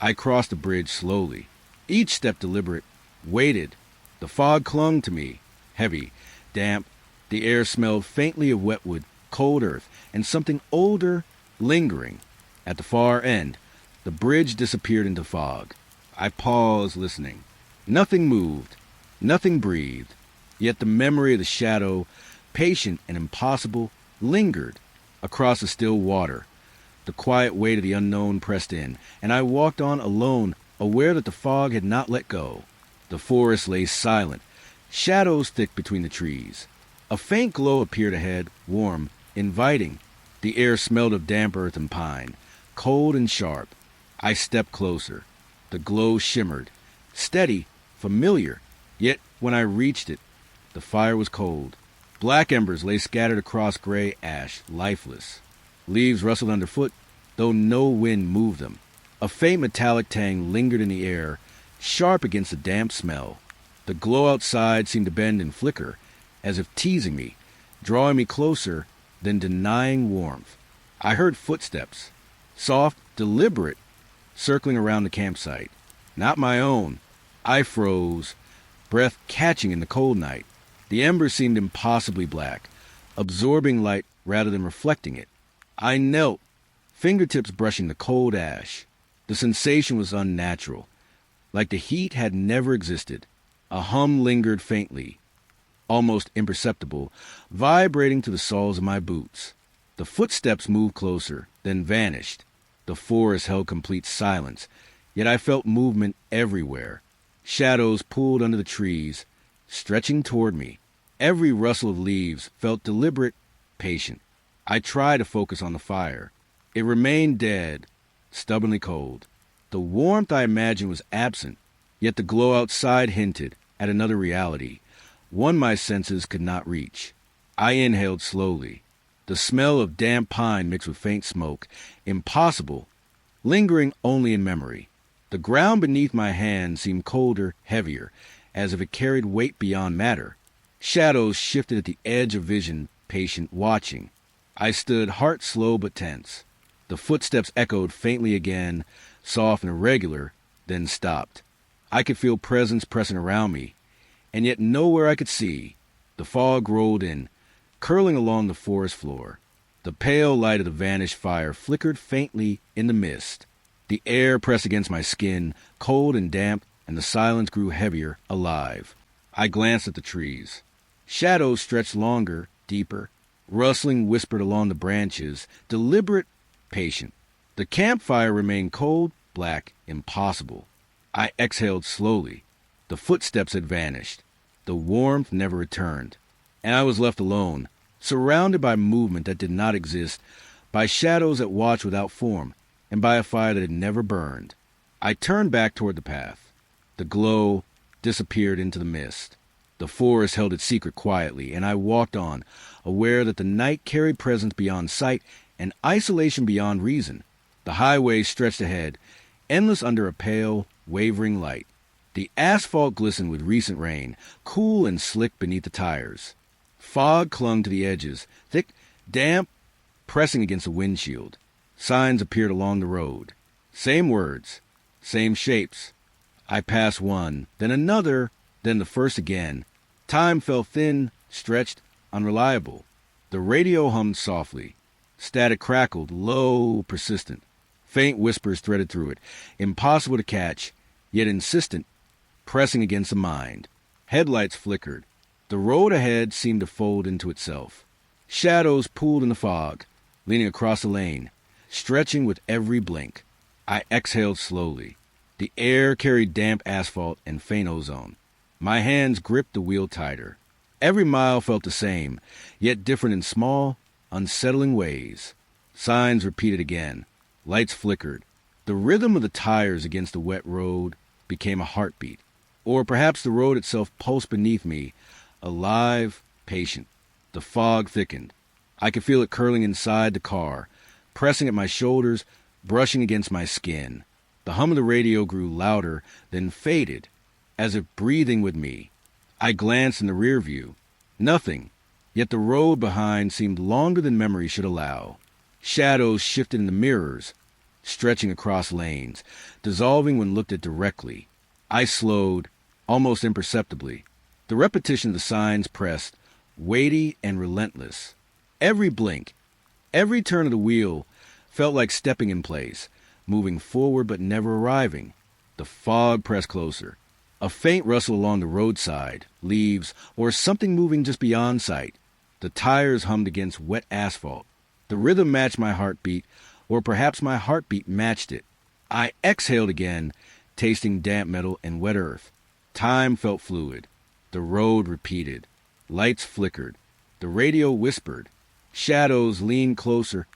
I crossed the bridge slowly, each step deliberate, waited. The fog clung to me, heavy, damp. The air smelled faintly of wet wood, cold earth, and something older, lingering. At the far end, the bridge disappeared into fog. I paused, listening. Nothing moved, nothing breathed, yet the memory of the shadow, patient and impossible, lingered across the still water. The quiet weight of the unknown pressed in, and I walked on alone, aware that the fog had not let go. The forest lay silent, shadows thick between the trees. A faint glow appeared ahead, warm, inviting. The air smelled of damp earth and pine, cold and sharp. I stepped closer. The glow shimmered, steady, familiar, yet when I reached it, the fire was cold. Black embers lay scattered across gray ash, lifeless. Leaves rustled underfoot, though no wind moved them. A faint metallic tang lingered in the air, sharp against the damp smell. The glow outside seemed to bend and flicker, as if teasing me, drawing me closer, then denying warmth. I heard footsteps, soft, deliberate, circling around the campsite. Not my own. I froze, breath catching in the cold night. The embers seemed impossibly black, absorbing light rather than reflecting it. I knelt, fingertips brushing the cold ash. The sensation was unnatural, like the heat had never existed. A hum lingered faintly, almost imperceptible, vibrating to the soles of my boots. The footsteps moved closer, then vanished. The forest held complete silence, yet I felt movement everywhere. Shadows pulled under the trees, stretching toward me. Every rustle of leaves felt deliberate, patient. I tried to focus on the fire. It remained dead, stubbornly cold. The warmth I imagined was absent, yet the glow outside hinted at another reality, one my senses could not reach. I inhaled slowly. The smell of damp pine mixed with faint smoke, impossible, lingering only in memory. The ground beneath my hands seemed colder, heavier, as if it carried weight beyond matter. Shadows shifted at the edge of vision, patient, watching. I stood, heart slow but tense. The footsteps echoed faintly again, soft and irregular, then stopped. I could feel presence pressing around me, and yet nowhere I could see. The fog rolled in, curling along the forest floor. The pale light of the vanished fire flickered faintly in the mist. The air pressed against my skin, cold and damp, and the silence grew heavier, alive. I glanced at the trees. Shadows stretched longer, deeper. Rustling whispered along the branches, deliberate, patient. The campfire remained cold, black, impossible. I exhaled slowly. The footsteps had vanished. The warmth never returned. And I was left alone, surrounded by movement that did not exist, by shadows that watched without form, and by a fire that had never burned. I turned back toward the path. The glow disappeared into the mist. The forest held its secret quietly, and I walked on, aware that the night carried presence beyond sight and isolation beyond reason. The highway stretched ahead, endless under a pale, wavering light. The asphalt glistened with recent rain, cool and slick beneath the tires. Fog clung to the edges, thick, damp, pressing against the windshield. Signs appeared along the road. Same words, same shapes. I passed one, then another, then the first again. Time felt thin, stretched, unreliable. The radio hummed softly. Static crackled, low, persistent. Faint whispers threaded through it, impossible to catch, yet insistent, pressing against the mind. Headlights flickered. The road ahead seemed to fold into itself. Shadows pooled in the fog, leaning across the lane, stretching with every blink. I exhaled slowly. The air carried damp asphalt and faint ozone. My hands gripped the wheel tighter. Every mile felt the same, yet different in small, unsettling ways. Signs repeated again. Lights flickered. The rhythm of the tires against the wet road became a heartbeat. Or perhaps the road itself pulsed beneath me, alive, patient. The fog thickened. I could feel it curling inside the car, pressing at my shoulders, brushing against my skin. The hum of the radio grew louder, then faded, as if breathing with me. I glanced in the rear view. Nothing, yet the road behind seemed longer than memory should allow. Shadows shifted in the mirrors, stretching across lanes, dissolving when looked at directly. I slowed, almost imperceptibly. The repetition of the signs pressed, weighty and relentless. Every blink, every turn of the wheel felt like stepping in place, moving forward but never arriving. The fog pressed closer. A faint rustle along the roadside, leaves, or something moving just beyond sight. The tires hummed against wet asphalt. The rhythm matched my heartbeat, or perhaps my heartbeat matched it. I exhaled again, tasting damp metal and wet earth. Time felt fluid. The road repeated. Lights flickered. The radio whispered. Shadows leaned closer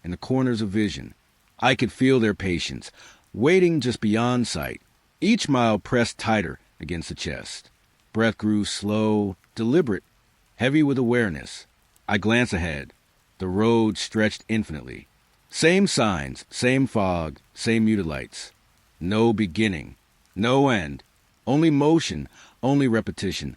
in the corners of vision. I could feel their patience, waiting just beyond sight. Each mile pressed tighter against the chest. Breath grew slow, deliberate, heavy with awareness. I glanced ahead. The road stretched infinitely. Same signs, same fog, same muted lights. No beginning, no end. Only motion, only repetition,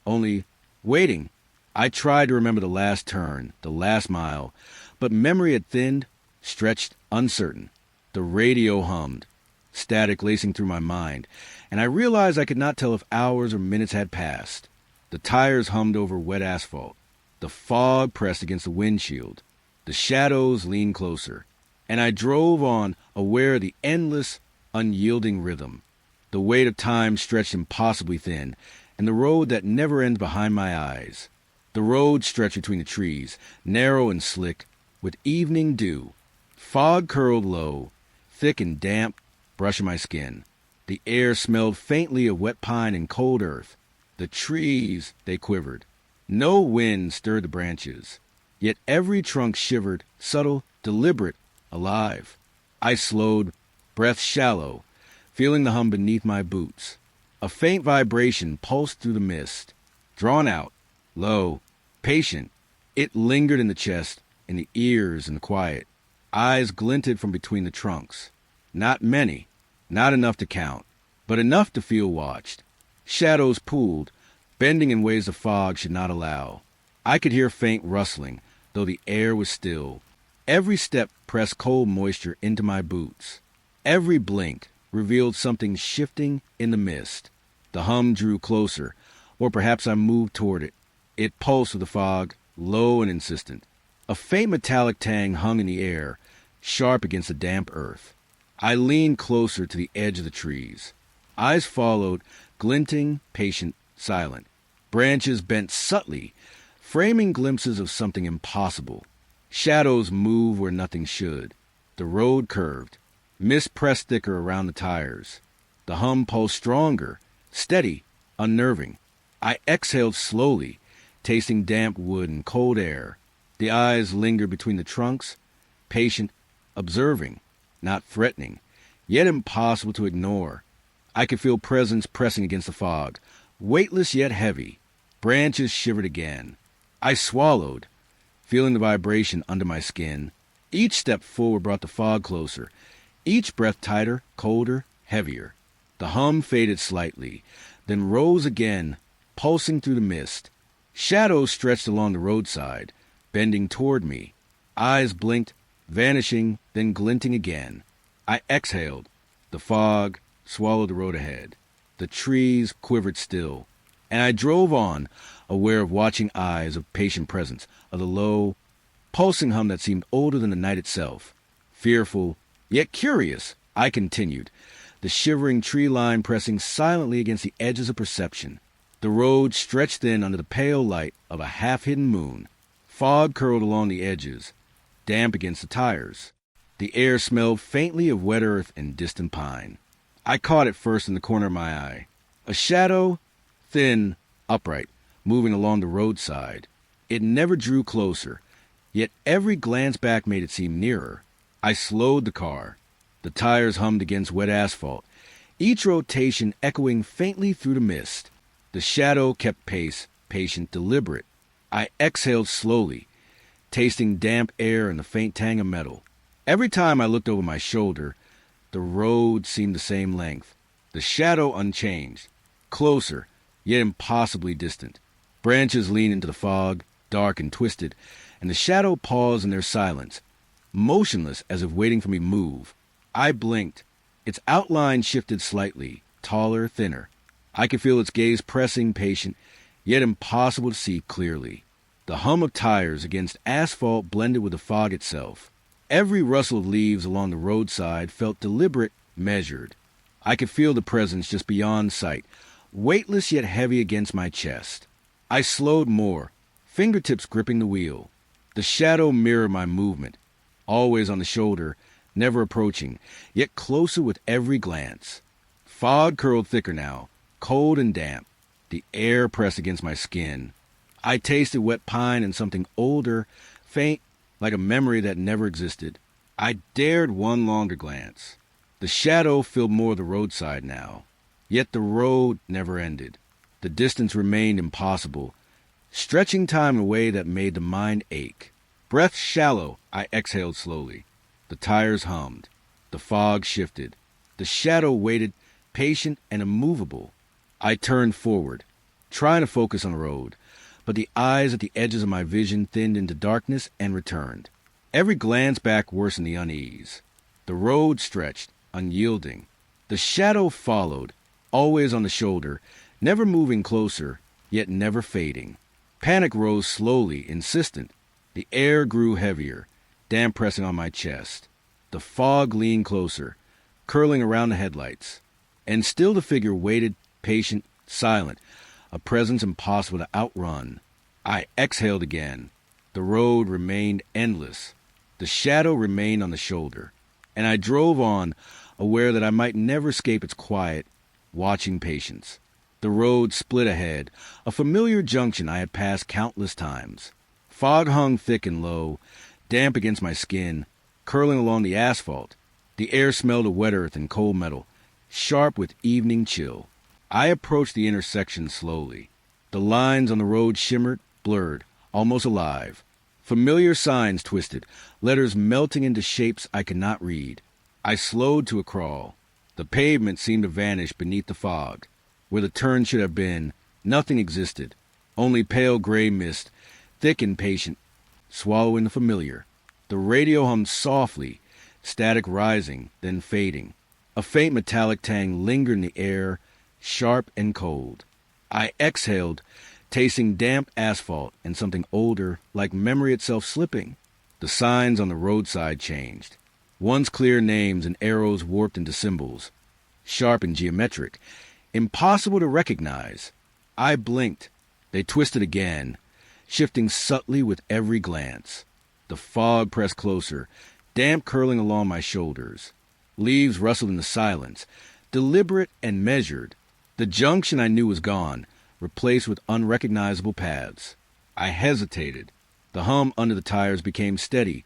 only waiting. I tried to remember the last turn, the last mile, but memory had thinned, stretched, uncertain. The radio hummed, static lacing through my mind, and I realized I could not tell if hours or minutes had passed. The tires hummed over wet asphalt. The fog pressed against the windshield. The shadows leaned closer, and I drove on, aware of the endless, unyielding rhythm. The weight of time stretched impossibly thin, and the road that never ends behind my eyes. The road stretched between the trees, narrow and slick, with evening dew. Fog curled low, thick and damp, brushing my skin. The air smelled faintly of wet pine and cold earth. The trees, they quivered. No wind stirred the branches, yet every trunk shivered, subtle, deliberate, alive. I slowed, breath shallow, feeling the hum beneath my boots. A faint vibration pulsed through the mist. Drawn out, low, patient, it lingered in the chest, in the ears, in the quiet. Eyes glinted from between the trunks. Not many, not enough to count, but enough to feel watched. Shadows pooled, bending in ways the fog should not allow. I could hear faint rustling, though the air was still. Every step pressed cold moisture into my boots. Every blink revealed something shifting in the mist. The hum drew closer, or perhaps I moved toward it. It pulsed with the fog, low and insistent. A faint metallic tang hung in the air, sharp against the damp earth. I leaned closer to the edge of the trees. Eyes followed, glinting, patient, silent. Branches bent subtly, framing glimpses of something impossible. Shadows moved where nothing should. The road curved. Mist pressed thicker around the tires. The hum pulsed stronger, steady, unnerving. I exhaled slowly, tasting damp wood and cold air. The eyes lingered between the trunks, patient, observing, not threatening, yet impossible to ignore. I could feel presence pressing against the fog, weightless yet heavy. Branches shivered again. I swallowed, feeling the vibration under my skin. Each step forward brought the fog closer, each breath tighter, colder, heavier. The hum faded slightly, then rose again, pulsing through the mist. Shadows stretched along the roadside, bending toward me. Eyes blinked, vanishing, then glinting again. I exhaled. The fog swallowed the road ahead. The trees quivered still, and I drove on, aware of watching eyes, of patient presence, of the low, pulsing hum that seemed older than the night itself. Fearful, yet curious, I continued, the shivering tree line pressing silently against the edges of perception. The road stretched thin under the pale light of a half-hidden moon. Fog curled along the edges, damp against the tires. The air smelled faintly of wet earth and distant pine. I caught it first in the corner of my eye. A shadow, thin, upright, moving along the roadside. It never drew closer, yet every glance back made it seem nearer. I slowed the car. The tires hummed against wet asphalt, each rotation echoing faintly through the mist. The shadow kept pace, patient, deliberate. I exhaled slowly, tasting damp air and the faint tang of metal. Every time I looked over my shoulder, the road seemed the same length, the shadow unchanged, closer, yet impossibly distant. Branches leaned into the fog, dark and twisted, and the shadow paused in their silence, motionless as if waiting for me to move. I blinked. Its outline shifted slightly, taller, thinner. I could feel its gaze pressing, patient, yet impossible to see clearly. The hum of tires against asphalt blended with the fog itself. Every rustle of leaves along the roadside felt deliberate, measured. I could feel the presence just beyond sight, weightless yet heavy against my chest. I slowed more, fingertips gripping the wheel. The shadow mirrored my movement, always on the shoulder, never approaching, yet closer with every glance. Fog curled thicker now, cold and damp. The air pressed against my skin. I tasted wet pine and something older, faint, like a memory that never existed. I dared one longer glance. The shadow filled more of the roadside now. Yet the road never ended. The distance remained impossible, stretching time in a way that made the mind ache. Breath shallow, I exhaled slowly. The tires hummed. The fog shifted. The shadow waited, patient and immovable. I turned forward, trying to focus on the road, but the eyes at the edges of my vision thinned into darkness and returned. Every glance back worsened the unease. The road stretched, unyielding. The shadow followed, always on the shoulder, never moving closer, yet never fading. Panic rose slowly, insistent. The air grew heavier, damp pressing on my chest. The fog leaned closer, curling around the headlights. And still the figure waited, patient, silent, a presence impossible to outrun. I exhaled again. The road remained endless. The shadow remained on the shoulder. And I drove on, aware that I might never escape its quiet, watching patience. The road split ahead, a familiar junction I had passed countless times. Fog hung thick and low, damp against my skin, curling along the asphalt. The air smelled of wet earth and cold metal, sharp with evening chill. I approached the intersection slowly. The lines on the road shimmered, blurred, almost alive. Familiar signs twisted, letters melting into shapes I could not read. I slowed to a crawl. The pavement seemed to vanish beneath the fog. Where the turn should have been, nothing existed. Only pale gray mist, thick and patient, swallowing the familiar. The radio hummed softly, static rising, then fading. A faint metallic tang lingered in the air, sharp and cold. I exhaled, tasting damp asphalt and something older, like memory itself slipping. The signs on the roadside changed. Once clear names and arrows warped into symbols, sharp and geometric, impossible to recognize. I blinked. They twisted again, shifting subtly with every glance. The fog pressed closer, damp curling along my shoulders. Leaves rustled in the silence, deliberate and measured. The junction I knew was gone, replaced with unrecognizable paths. I hesitated. The hum under the tires became steady,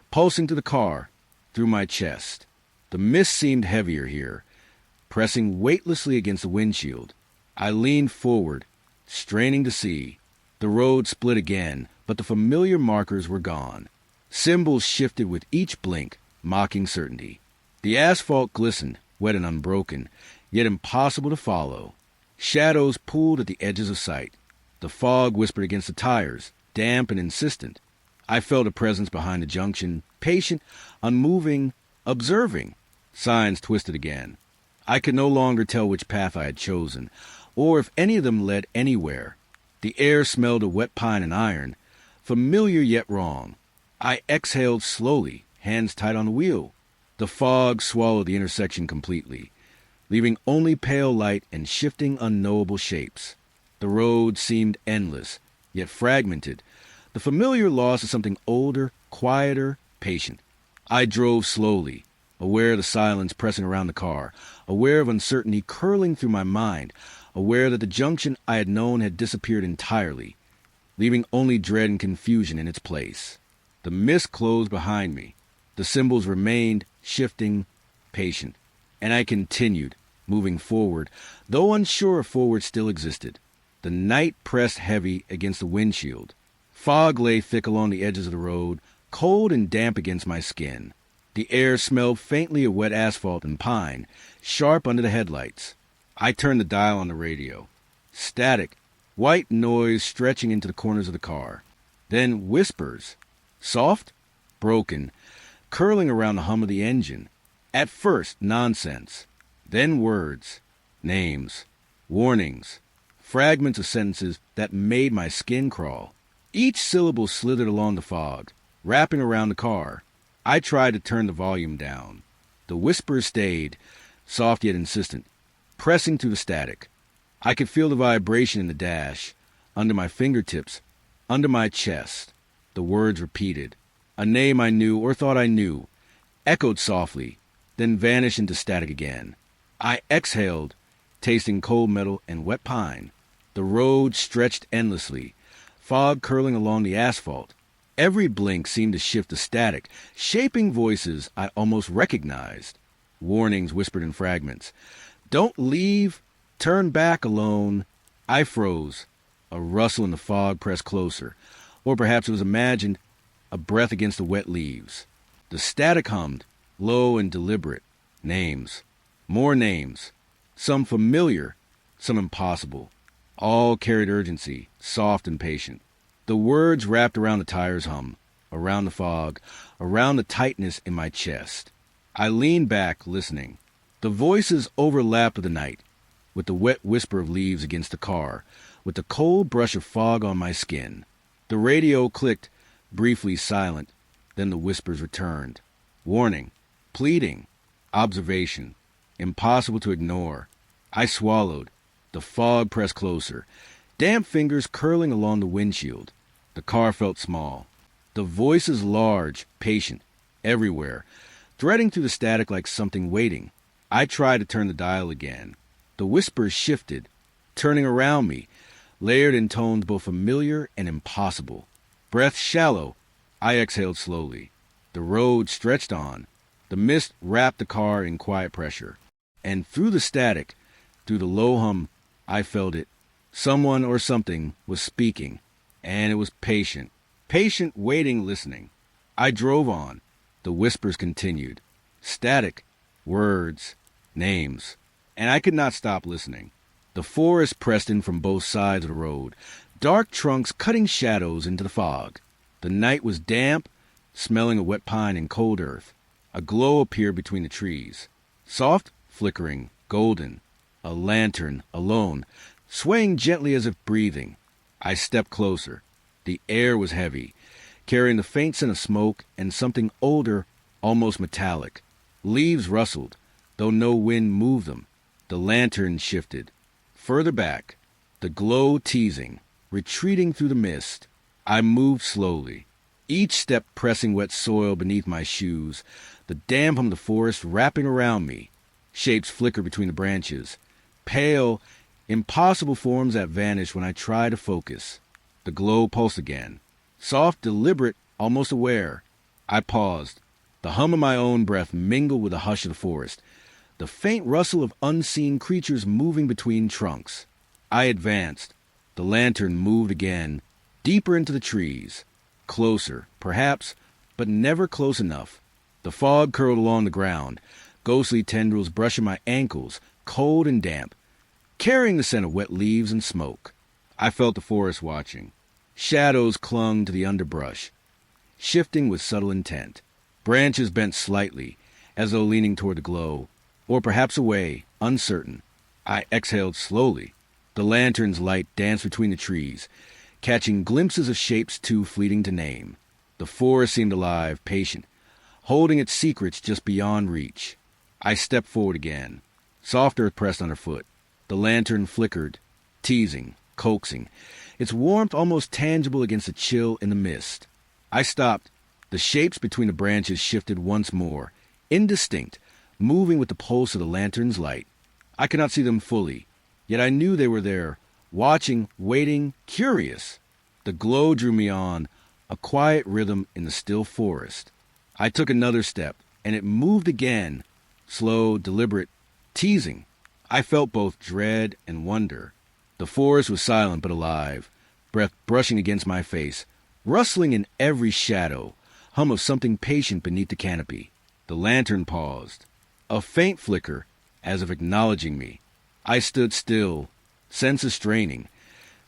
pulsing through the car, through my chest. The mist seemed heavier here, pressing weightlessly against the windshield. I leaned forward, straining to see. The road split again, but the familiar markers were gone. Symbols shifted with each blink, mocking certainty. The asphalt glistened, wet and unbroken, yet impossible to follow. Shadows pooled at the edges of sight. The fog whispered against the tires, damp and insistent. I felt a presence behind the junction, patient, unmoving, observing. Signs twisted again. I could no longer tell which path I had chosen, or if any of them led anywhere. The air smelled of wet pine and iron, familiar yet wrong. I exhaled slowly, hands tight on the wheel. The fog swallowed the intersection completely, leaving only pale light and shifting unknowable shapes. The road seemed endless, yet fragmented, the familiar loss of something older, quieter, patient. I drove slowly, aware of the silence pressing around the car, aware of uncertainty curling through my mind, aware that the junction I had known had disappeared entirely, leaving only dread and confusion in its place. The mist closed behind me. The symbols remained, shifting, patient. And I continued, moving forward, though unsure if forward still existed. The night pressed heavy against the windshield. Fog lay thick along the edges of the road, cold and damp against my skin. The air smelled faintly of wet asphalt and pine, sharp under the headlights. I turned the dial on the radio. Static, white noise stretching into the corners of the car. Then whispers. Soft, broken, curling around the hum of the engine. At first, nonsense. Then words, names, warnings, fragments of sentences that made my skin crawl. Each syllable slithered along the fog, wrapping around the car. I tried to turn the volume down. The whispers stayed, soft yet insistent, pressing through the static. I could feel the vibration in the dash, under my fingertips, under my chest. The words repeated. A name I knew or thought I knew, echoed softly, then vanished into static again. I exhaled, tasting cold metal and wet pine. The road stretched endlessly, fog curling along the asphalt. Every blink seemed to shift the static, shaping voices I almost recognized. Warnings whispered in fragments. Don't leave. Turn back alone. I froze. A rustle in the fog pressed closer. Or perhaps it was imagined, a breath against the wet leaves. The static hummed, low and deliberate. Names. More names. Some familiar, some impossible. All carried urgency, soft and patient. The words wrapped around the tire's hum, around the fog, around the tightness in my chest. I leaned back, listening. The voices overlapped with the night, with the wet whisper of leaves against the car, with the cold brush of fog on my skin. The radio clicked, briefly silent, then the whispers returned. Warning, pleading, observation, impossible to ignore. I swallowed. The fog pressed closer, damp fingers curling along the windshield. The car felt small. The voices large, patient, everywhere, threading through the static like something waiting. I tried to turn the dial again. The whispers shifted, turning around me, layered in tones both familiar and impossible. Breath shallow, I exhaled slowly. The road stretched on. The mist wrapped the car in quiet pressure. And through the static, through the low hum, I felt it. Someone or something was speaking, and it was patient. Patient, waiting, listening. I drove on. The whispers continued. Static, words, names. And I could not stop listening. The forest pressed in from both sides of the road, dark trunks cutting shadows into the fog. The night was damp, smelling of wet pine and cold earth. A glow appeared between the trees. Soft, flickering, golden. A lantern, alone, swaying gently as if breathing. I stepped closer. The air was heavy, carrying the faint scent of smoke and something older, almost metallic. Leaves rustled, though no wind moved them. The lantern shifted. Further back, the glow teasing, retreating through the mist. I moved slowly, each step pressing wet soil beneath my shoes, the damp from the forest wrapping around me. Shapes flickered between the branches, pale, impossible forms that vanished when I tried to focus. The glow pulsed again, soft, deliberate, almost aware. I paused. The hum of my own breath mingled with the hush of the forest, the faint rustle of unseen creatures moving between trunks. I advanced. The lantern moved again, deeper into the trees. Closer, perhaps, but never close enough. The fog curled along the ground, ghostly tendrils brushing my ankles, cold and damp, carrying the scent of wet leaves and smoke. I felt the forest watching. Shadows clung to the underbrush, shifting with subtle intent. Branches bent slightly, as though leaning toward the glow, or perhaps away, uncertain. I exhaled slowly. The lantern's light danced between the trees, catching glimpses of shapes too fleeting to name. The forest seemed alive, patient, holding its secrets just beyond reach. I stepped forward again. Soft earth pressed underfoot. The lantern flickered, teasing, coaxing, its warmth almost tangible against the chill in the mist. I stopped. The shapes between the branches shifted once more, indistinct, moving with the pulse of the lantern's light. I could not see them fully, yet I knew they were there, watching, waiting, curious. The glow drew me on, a quiet rhythm in the still forest. I took another step, and it moved again, slow, deliberate, teasing. I felt both dread and wonder. The forest was silent but alive, breath brushing against my face, rustling in every shadow, hum of something patient beneath the canopy. The lantern paused. A faint flicker, as if acknowledging me. I stood still, senses straining,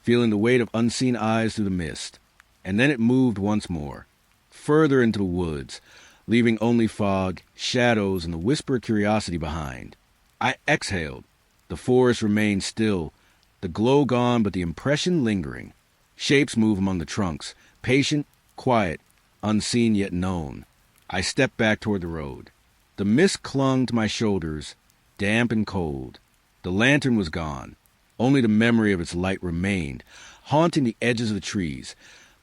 feeling the weight of unseen eyes through the mist. And then it moved once more, further into the woods, leaving only fog, shadows, and the whisper of curiosity behind. I exhaled. The forest remained still, the glow gone but the impression lingering. Shapes move among the trunks, patient, quiet, unseen yet known. I stepped back toward the road. The mist clung to my shoulders, damp and cold. The lantern was gone. Only the memory of its light remained, haunting the edges of the trees,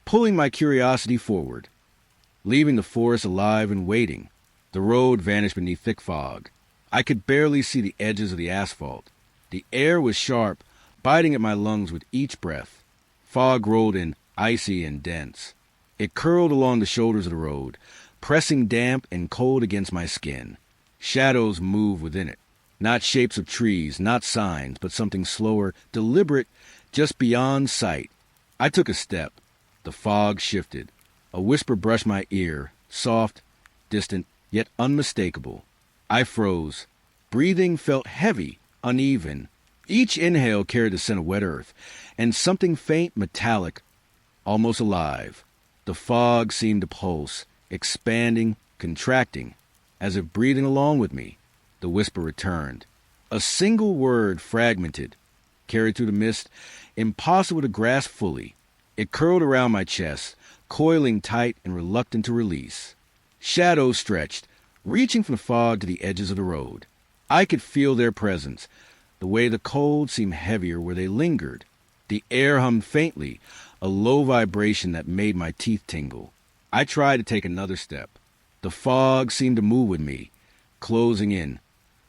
pulling my curiosity forward. Leaving the forest alive and waiting, the road vanished beneath thick fog. I could barely see the edges of the asphalt. The air was sharp, biting at my lungs with each breath. Fog rolled in, icy and dense. It curled along the shoulders of the road, pressing damp and cold against my skin. Shadows moved within it. Not shapes of trees, not signs, but something slower, deliberate, just beyond sight. I took a step. The fog shifted. A whisper brushed my ear, soft, distant, yet unmistakable. I froze. Breathing felt heavy, uneven. Each inhale carried the scent of wet earth, and something faint, metallic, almost alive. The fog seemed to pulse, expanding, contracting, as if breathing along with me. The whisper returned. A single word, fragmented, carried through the mist, impossible to grasp fully. It curled around my chest, coiling tight and reluctant to release. Shadows stretched, reaching from the fog to the edges of the road. I could feel their presence, the way the cold seemed heavier where they lingered. The air hummed faintly, a low vibration that made my teeth tingle. I tried to take another step. The fog seemed to move with me, closing in,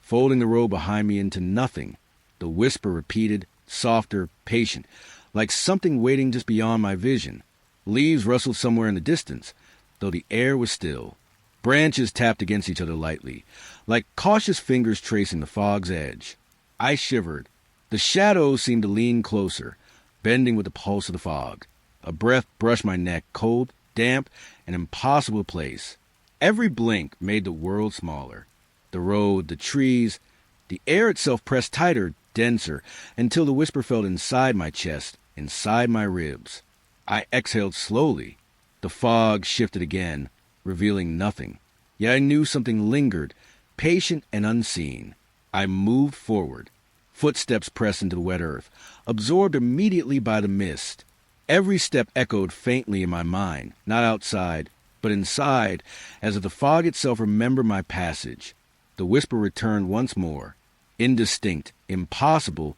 folding the road behind me into nothing. The whisper repeated, softer, patient, like something waiting just beyond my vision. Leaves rustled somewhere in the distance, though the air was still. Branches tapped against each other lightly, like cautious fingers tracing the fog's edge. I shivered. The shadows seemed to lean closer, bending with the pulse of the fog. A breath brushed my neck, cold, damp, and impossible to place. Every blink made the world smaller. The road, the trees, the air itself pressed tighter, denser, until the whisper felt inside my chest, inside my ribs. I exhaled slowly. The fog shifted again, revealing nothing. Yet I knew something lingered, patient and unseen. I moved forward. Footsteps pressed into the wet earth, absorbed immediately by the mist. Every step echoed faintly in my mind, not outside, but inside, as if the fog itself remembered my passage. The whisper returned once more, indistinct, impossible,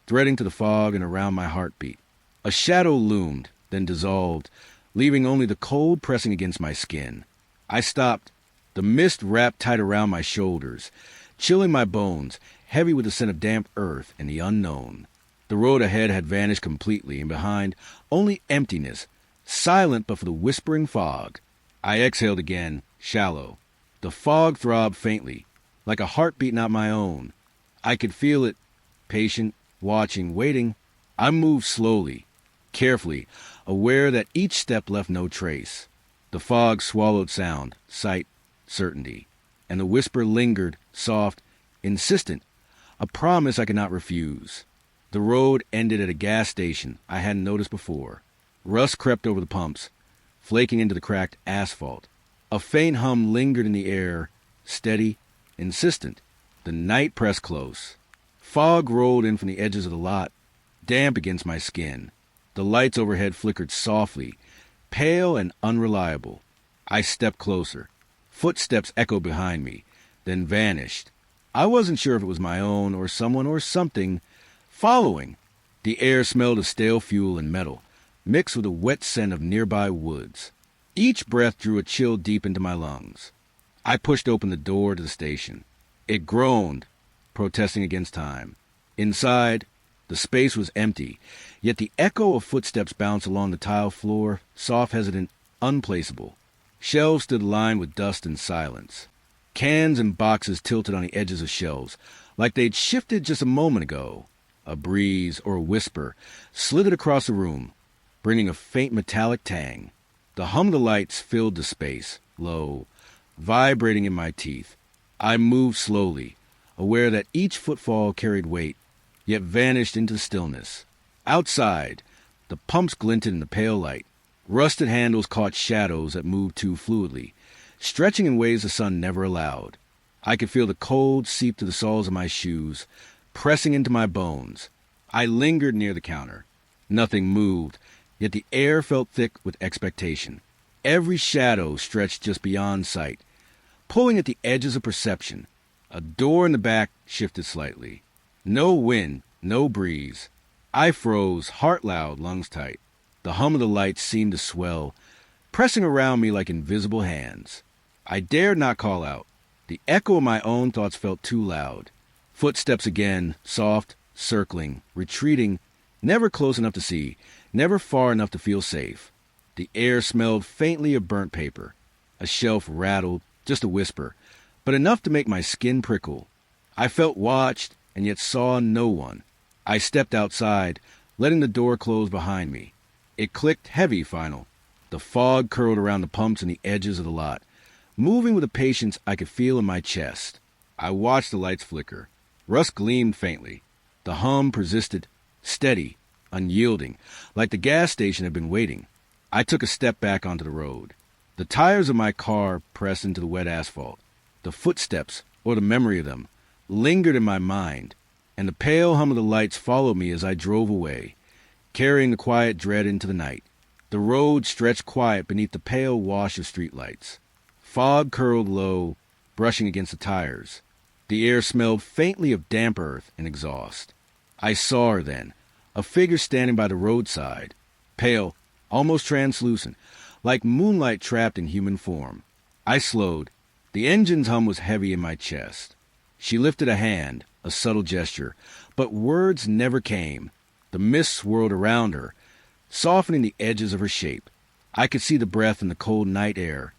threading to the fog and around my heartbeat. A shadow loomed, then dissolved, leaving only the cold pressing against my skin. I stopped. The mist wrapped tight around my shoulders, chilling my bones, heavy with the scent of damp earth and the unknown. The road ahead had vanished completely, and behind, only emptiness, silent but for the whispering fog. I exhaled again, shallow. The fog throbbed faintly, like a heartbeat not my own. I could feel it, patient, watching, waiting. I moved slowly, carefully, aware that each step left no trace. The fog swallowed sound, sight, certainty, and the whisper lingered, soft, insistent, a promise I could not refuse. The road ended at a gas station I hadn't noticed before. Rust crept over the pumps, flaking into the cracked asphalt. A faint hum lingered in the air, steady, insistent. The night pressed close. Fog rolled in from the edges of the lot, damp against my skin. The lights overhead flickered softly, pale and unreliable. I stepped closer. Footsteps echoed behind me, then vanished. I wasn't sure if it was my own or someone or something following. The air smelled of stale fuel and metal, mixed with the wet scent of nearby woods. Each breath drew a chill deep into my lungs. I pushed open the door to the station. It groaned, protesting against time. Inside, the space was empty, yet the echo of footsteps bounced along the tile floor, soft, hesitant, unplaceable. Shelves stood lined with dust and silence. Cans and boxes tilted on the edges of shelves, like they'd shifted just a moment ago. A breeze or a whisper slithered across the room, bringing a faint metallic tang. The hum of the lights filled the space, low, vibrating in my teeth. I moved slowly, aware that each footfall carried weight, yet vanished into stillness. Outside, the pumps glinted in the pale light. Rusted handles caught shadows that moved too fluidly, stretching in ways the sun never allowed. I could feel the cold seep to the soles of my shoes, pressing into my bones. I lingered near the counter. Nothing moved, yet the air felt thick with expectation. Every shadow stretched just beyond sight, pulling at the edges of perception. A door in the back shifted slightly. No wind, no breeze. I froze, heart loud, lungs tight. The hum of the lights seemed to swell, pressing around me like invisible hands. I dared not call out. The echo of my own thoughts felt too loud. Footsteps again, soft, circling, retreating, never close enough to see, never far enough to feel safe. The air smelled faintly of burnt paper. A shelf rattled, just a whisper, but enough to make my skin prickle. I felt watched, and yet saw no one. I stepped outside, letting the door close behind me. It clicked heavy, final. The fog curled around the pumps and the edges of the lot, moving with a patience I could feel in my chest. I watched the lights flicker. Rust gleamed faintly. The hum persisted, steady, unyielding, like the gas station had been waiting. I took a step back onto the road. The tires of my car pressed into the wet asphalt. The footsteps, or the memory of them, lingered in my mind, and the pale hum of the lights followed me as I drove away, carrying the quiet dread into the night. The road stretched quiet beneath the pale wash of streetlights. Fog curled low, brushing against the tires. The air smelled faintly of damp earth and exhaust. I saw her then, a figure standing by the roadside, pale, almost translucent, like moonlight trapped in human form. I slowed. The engine's hum was heavy in my chest. She lifted a hand, a subtle gesture, but words never came. The mist swirled around her, softening the edges of her shape. I could see the breath in the cold night air,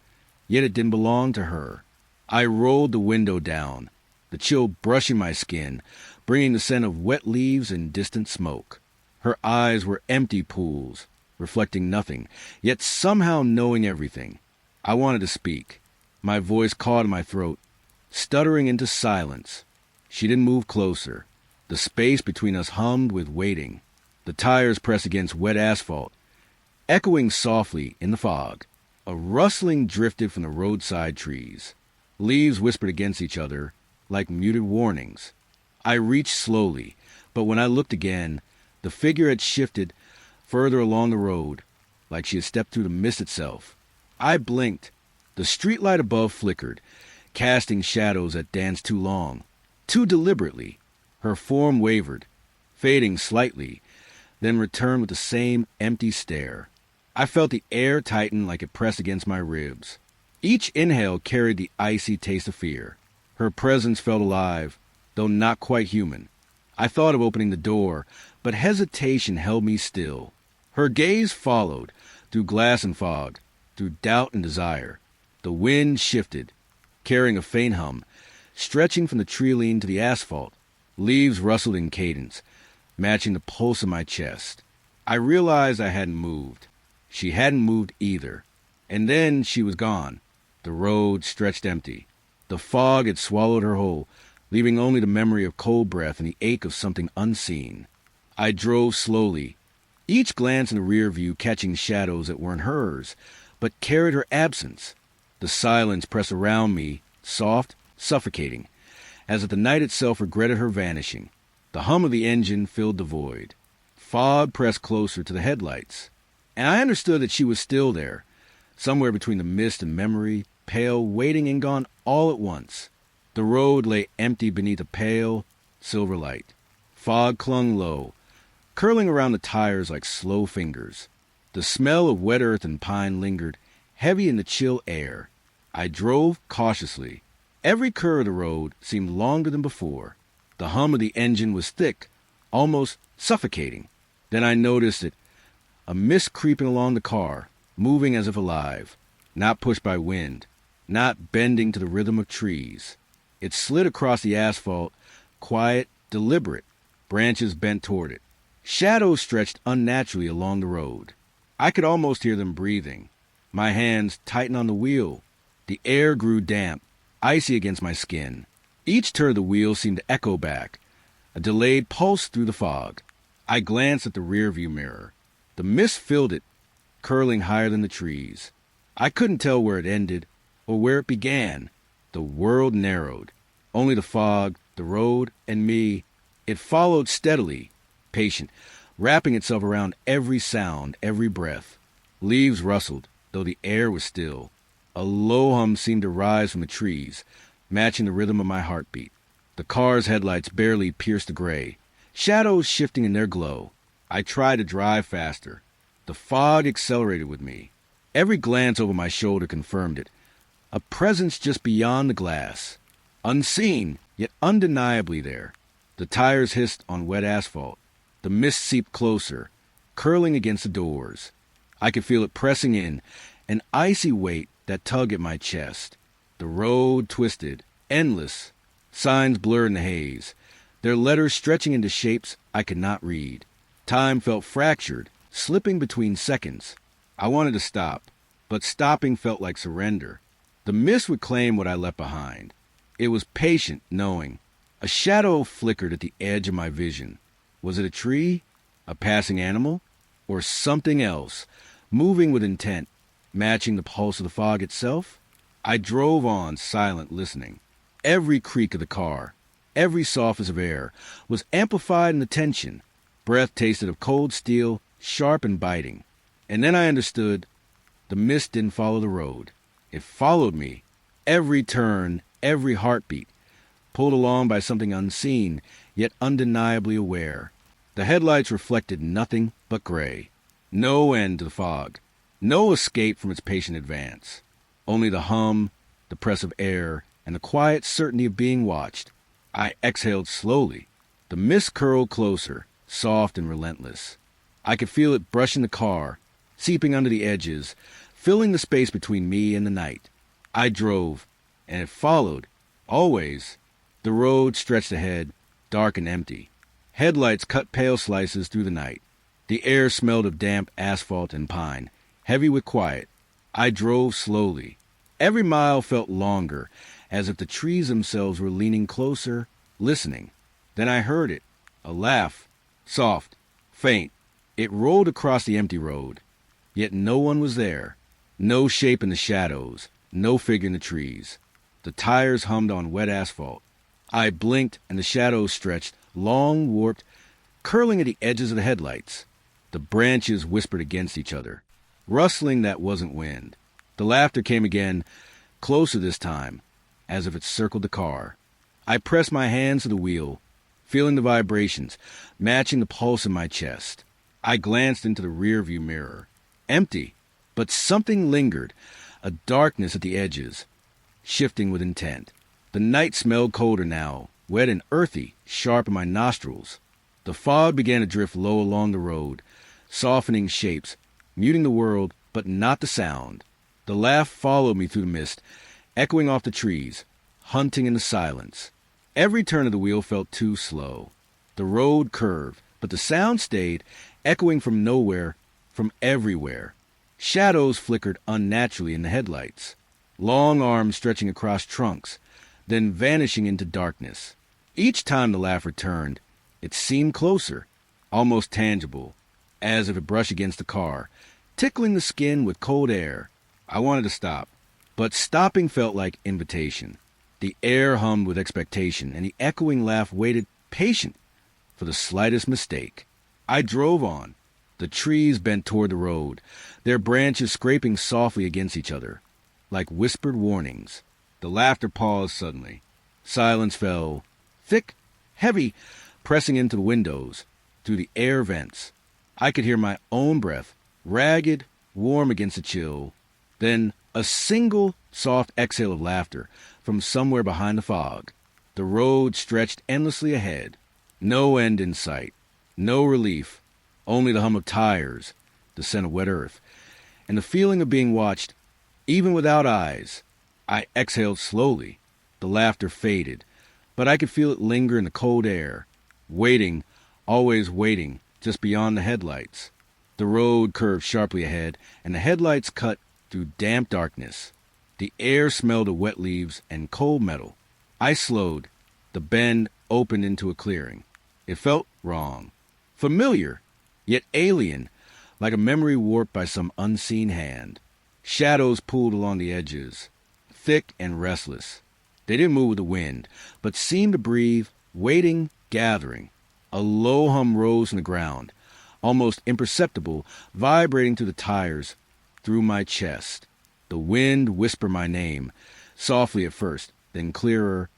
yet it didn't belong to her. I rolled the window down, the chill brushing my skin, bringing the scent of wet leaves and distant smoke. Her eyes were empty pools, reflecting nothing, yet somehow knowing everything. I wanted to speak. My voice caught in my throat, stuttering into silence. She didn't move closer. The space between us hummed with waiting. The tires pressed against wet asphalt, echoing softly in the fog. A rustling drifted from the roadside trees. Leaves whispered against each other like muted warnings. I reached slowly, but when I looked again, the figure had shifted further along the road, like she had stepped through the mist itself. I blinked. The streetlight above flickered, casting shadows that danced too long, too deliberately. Her form wavered, fading slightly, then returned with the same empty stare. I felt the air tighten like it pressed against my ribs. Each inhale carried the icy taste of fear. Her presence felt alive, though not quite human. I thought of opening the door, but hesitation held me still. Her gaze followed, through glass and fog, through doubt and desire. The wind shifted, carrying a faint hum, stretching from the tree-line to the asphalt. Leaves rustled in cadence, matching the pulse of my chest. I realized I hadn't moved. She hadn't moved either. And then she was gone. The road stretched empty. The fog had swallowed her whole, leaving only the memory of cold breath and the ache of something unseen. I drove slowly, each glance in the rear view catching shadows that weren't hers, but carried her absence. The silence pressed around me, soft, suffocating, as if the night itself regretted her vanishing. The hum of the engine filled the void. Fog pressed closer to the headlights, and I understood that she was still there, somewhere between the mist and memory, pale, waiting and gone all at once. The road lay empty beneath a pale, silver light. Fog clung low, curling around the tires like slow fingers. The smell of wet earth and pine lingered, heavy in the chill air. I drove cautiously. Every curve of the road seemed longer than before. The hum of the engine was thick, almost suffocating. Then I noticed it, a mist creeping along the car, moving as if alive, not pushed by wind, not bending to the rhythm of trees. It slid across the asphalt, quiet, deliberate, branches bent toward it. Shadows stretched unnaturally along the road. I could almost hear them breathing. My hands tightened on the wheel. The air grew damp, icy against my skin. Each turn of the wheel seemed to echo back, a delayed pulse through the fog. I glanced at the rearview mirror. The mist filled it, curling higher than the trees. I couldn't tell where it ended or where it began. The world narrowed. Only the fog, the road, and me. It followed steadily, patient, wrapping itself around every sound, every breath. Leaves rustled, though the air was still. A low hum seemed to rise from the trees, matching the rhythm of my heartbeat. The car's headlights barely pierced the gray, shadows shifting in their glow. I tried to drive faster. The fog accelerated with me. Every glance over my shoulder confirmed it. A presence just beyond the glass. Unseen, yet undeniably there. The tires hissed on wet asphalt. The mist seeped closer, curling against the doors. I could feel it pressing in, an icy weight that tugged at my chest. The road twisted, endless. Signs blurred in the haze, their letters stretching into shapes I could not read. Time felt fractured, slipping between seconds. I wanted to stop, but stopping felt like surrender. The mist would claim what I left behind. It was patient, knowing. A shadow flickered at the edge of my vision. Was it a tree, a passing animal, or something else, moving with intent, matching the pulse of the fog itself? I drove on, silent, listening. Every creak of the car, every softness of air, was amplified in the tension. Breath tasted of cold steel, sharp and biting. And then I understood. The mist didn't follow the road. It followed me. Every turn, every heartbeat, pulled along by something unseen, yet undeniably aware. The headlights reflected nothing but gray. No end to the fog. No escape from its patient advance. Only the hum, the press of air, and the quiet certainty of being watched. I exhaled slowly. The mist curled closer, soft and relentless. I could feel it brushing the car, seeping under the edges, filling the space between me and the night. I drove, and it followed, always. The road stretched ahead, dark and empty. Headlights cut pale slices through the night. The air smelled of damp asphalt and pine, heavy with quiet. I drove slowly. Every mile felt longer, as if the trees themselves were leaning closer, listening. Then I heard it, A laugh, soft, faint. It rolled across the empty road. Yet no one was there. No shape in the shadows. No figure in the trees. The tires hummed on wet asphalt. I blinked, and the shadows stretched, long, warped, curling at the edges of the headlights. The branches whispered against each other, rustling that wasn't wind. The laughter came again, closer this time, as if it circled the car. I pressed my hands to the wheel, feeling the vibrations, matching the pulse in my chest. I glanced into the rearview mirror. Empty, but something lingered, a darkness at the edges, shifting with intent. The night smelled colder now, wet and earthy, sharp in my nostrils. The fog began to drift low along the road, softening shapes, muting the world, but not the sound. The laugh followed me through the mist, echoing off the trees, hunting in the silence. Every turn of the wheel felt too slow. The road curved, but the sound stayed, echoing from nowhere, from everywhere. Shadows flickered unnaturally in the headlights, long arms stretching across trunks, then vanishing into darkness. Each time the laugh returned, it seemed closer, almost tangible, as if it brushed against the car, tickling the skin with cold air. I wanted to stop, but stopping felt like invitation. The air hummed with expectation, and the echoing laugh waited, patient, for the slightest mistake. I drove on. The trees bent toward the road, their branches scraping softly against each other, like whispered warnings. The laughter paused suddenly. Silence fell, thick, heavy, pressing into the windows, through the air vents. I could hear my own breath, ragged, warm against the chill. Then a single soft exhale of laughter from somewhere behind the fog. The road stretched endlessly ahead. No end in sight. No relief. Only the hum of tires, the scent of wet earth, and the feeling of being watched, even without eyes. I exhaled slowly. The laughter faded, but I could feel it linger in the cold air, waiting, always waiting, just beyond the headlights. The road curved sharply ahead, and the headlights cut through damp darkness. The air smelled of wet leaves and cold metal. I slowed. The bend opened into a clearing. It felt wrong. Familiar, yet alien, like a memory warped by some unseen hand. Shadows pooled along the edges, thick and restless. They didn't move with the wind, but seemed to breathe, waiting, gathering. A low hum rose from the ground, almost imperceptible, vibrating through the tires, through my chest. The wind whispered my name, softly at first, then clearer,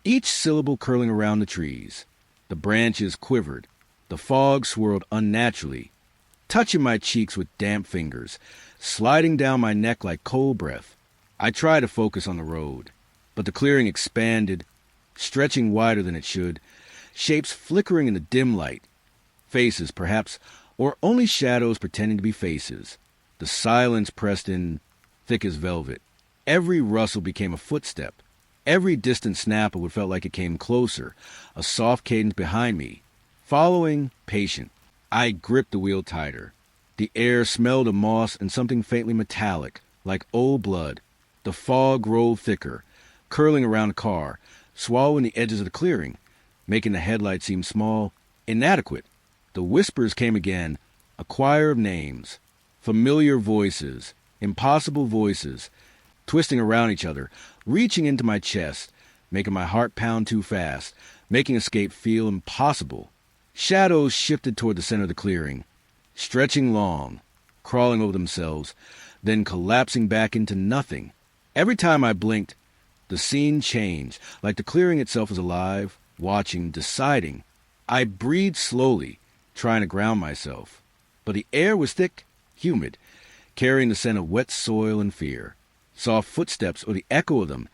each syllable curling around the trees. The branches quivered. The fog swirled unnaturally, touching my cheeks with damp fingers, sliding down my neck like cold breath. I tried to focus on the road, but the clearing expanded, stretching wider than it should, shapes flickering in the dim light. Faces, perhaps, or only shadows pretending to be faces. The silence pressed in, thick as velvet. Every rustle became a footstep. Every distant snap of what felt like it came closer, a soft cadence behind me. Following, patient, I gripped the wheel tighter. The air smelled of moss and something faintly metallic, like old blood. The fog rolled thicker, curling around the car, swallowing the edges of the clearing, making the headlights seem small, inadequate. The whispers came again, a choir of names, familiar voices, impossible voices, twisting around each other, reaching into my chest, making my heart pound too fast, making escape feel impossible. Shadows shifted toward the center of the clearing, stretching long, crawling over themselves, then collapsing back into nothing. Every time I blinked, the scene changed, like the clearing itself was alive, watching, deciding. I breathed slowly, trying to ground myself. But the air was thick, humid, carrying the scent of wet soil and fear. Soft footsteps, or the echo of them,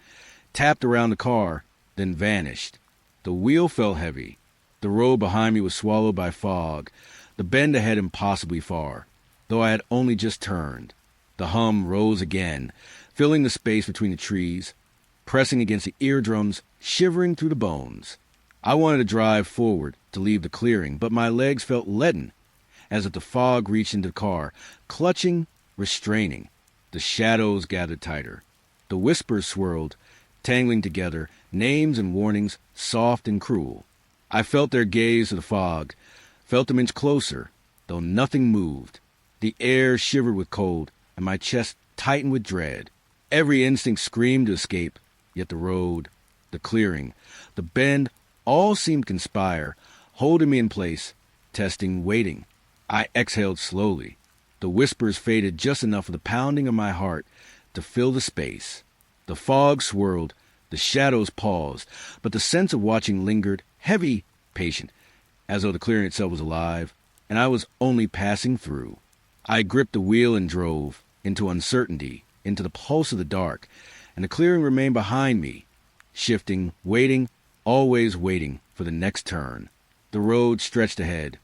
tapped around the car, then vanished. The wheel felt heavy. The road behind me was swallowed by fog, the bend ahead impossibly far, though I had only just turned. The hum rose again, filling the space between the trees, pressing against the eardrums, shivering through the bones. I wanted to drive forward, to leave the clearing, but my legs felt leaden, as if the fog reached into the car, clutching, restraining. The shadows gathered tighter. The whispers swirled, tangling together, names and warnings, soft and cruel. I felt their gaze through the fog, felt them inch closer, though nothing moved. The air shivered with cold, and my chest tightened with dread. Every instinct screamed to escape, yet the road, the clearing, the bend, all seemed to conspire, holding me in place, testing, waiting. I exhaled slowly. The whispers faded just enough for the pounding of my heart to fill the space. The fog swirled, the shadows paused, but the sense of watching lingered, heavy, patient, as though the clearing itself was alive, and I was only passing through. I gripped the wheel and drove, into uncertainty, into the pulse of the dark, and the clearing remained behind me, shifting, waiting, always waiting for the next turn. The road stretched ahead,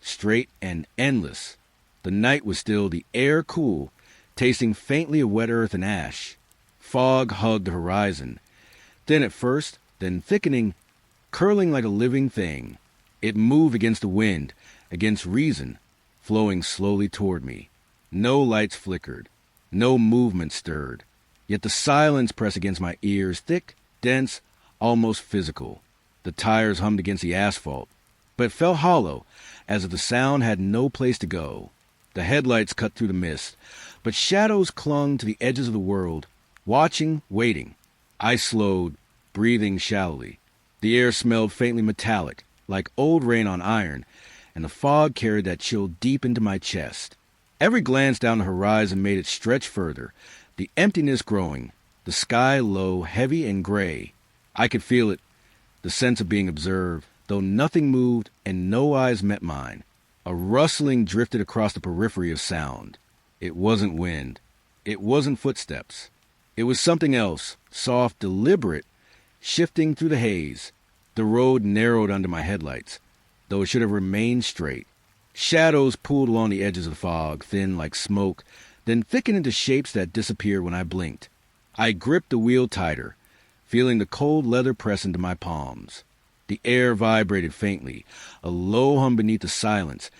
straight and endless. The night was still, the air cool, tasting faintly of wet earth and ash. Fog hugged the horizon, thin at first, then thickening, curling like a living thing. It moved against the wind, against reason, flowing slowly toward me. No lights flickered, no movement stirred, yet the silence pressed against my ears, thick, dense, almost physical. The tires hummed against the asphalt, but it felt hollow, as if the sound had no place to go. The headlights cut through the mist, but shadows clung to the edges of the world, watching, waiting. I slowed, breathing shallowly. The air smelled faintly metallic, like old rain on iron, and the fog carried that chill deep into my chest. Every glance down the horizon made it stretch further, the emptiness growing, the sky low, heavy and gray. I could feel it, the sense of being observed, though nothing moved and no eyes met mine. A rustling drifted across the periphery of sound. It wasn't wind. It wasn't footsteps. It was something else, soft, deliberate, shifting through the haze. The road narrowed under my headlights, though it should have remained straight. Shadows pooled along the edges of the fog, thin like smoke, then thickened into shapes that disappeared when I blinked. I gripped the wheel tighter, feeling the cold leather press into my palms. The air vibrated faintly, a low hum beneath the silence,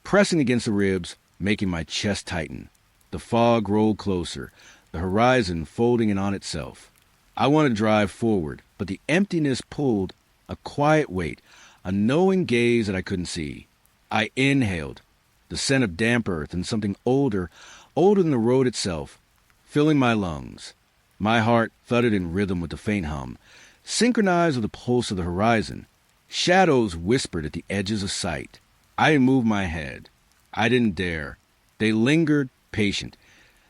pressing against the ribs, making my chest tighten. The fog rolled closer, the horizon folding in on itself. I wanted to drive forward, but the emptiness pulled, a quiet weight, a knowing gaze that I couldn't see. I inhaled, the scent of damp earth and something older than the road itself, filling my lungs. My heart thudded in rhythm with the faint hum, synchronized with the pulse of the horizon. Shadows whispered at the edges of sight. I moved my head. I didn't dare. They lingered, patient,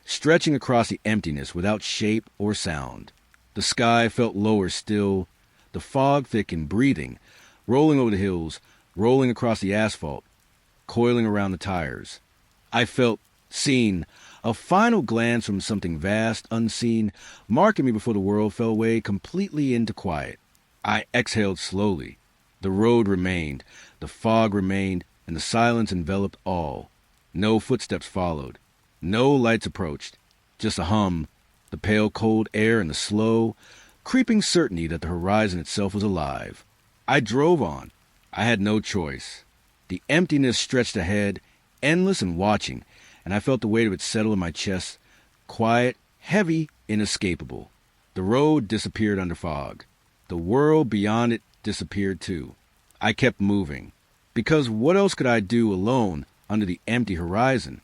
stretching across the emptiness without shape or sound. The sky felt lower still, the fog thick and breathing, rolling over the hills, rolling across the asphalt, coiling around the tires. I felt seen, a final glance from something vast, unseen, marking me before the world fell away completely into quiet. I exhaled slowly. The road remained, the fog remained, and the silence enveloped all. No footsteps followed. No lights approached. Just a hum, the pale cold air and the slow, creeping certainty that the horizon itself was alive. I drove on. I had no choice. The emptiness stretched ahead, endless and watching, and I felt the weight of it settle in my chest, quiet, heavy, inescapable. The road disappeared under fog. The world beyond it disappeared too. I kept moving, because what else could I do alone under the empty horizon?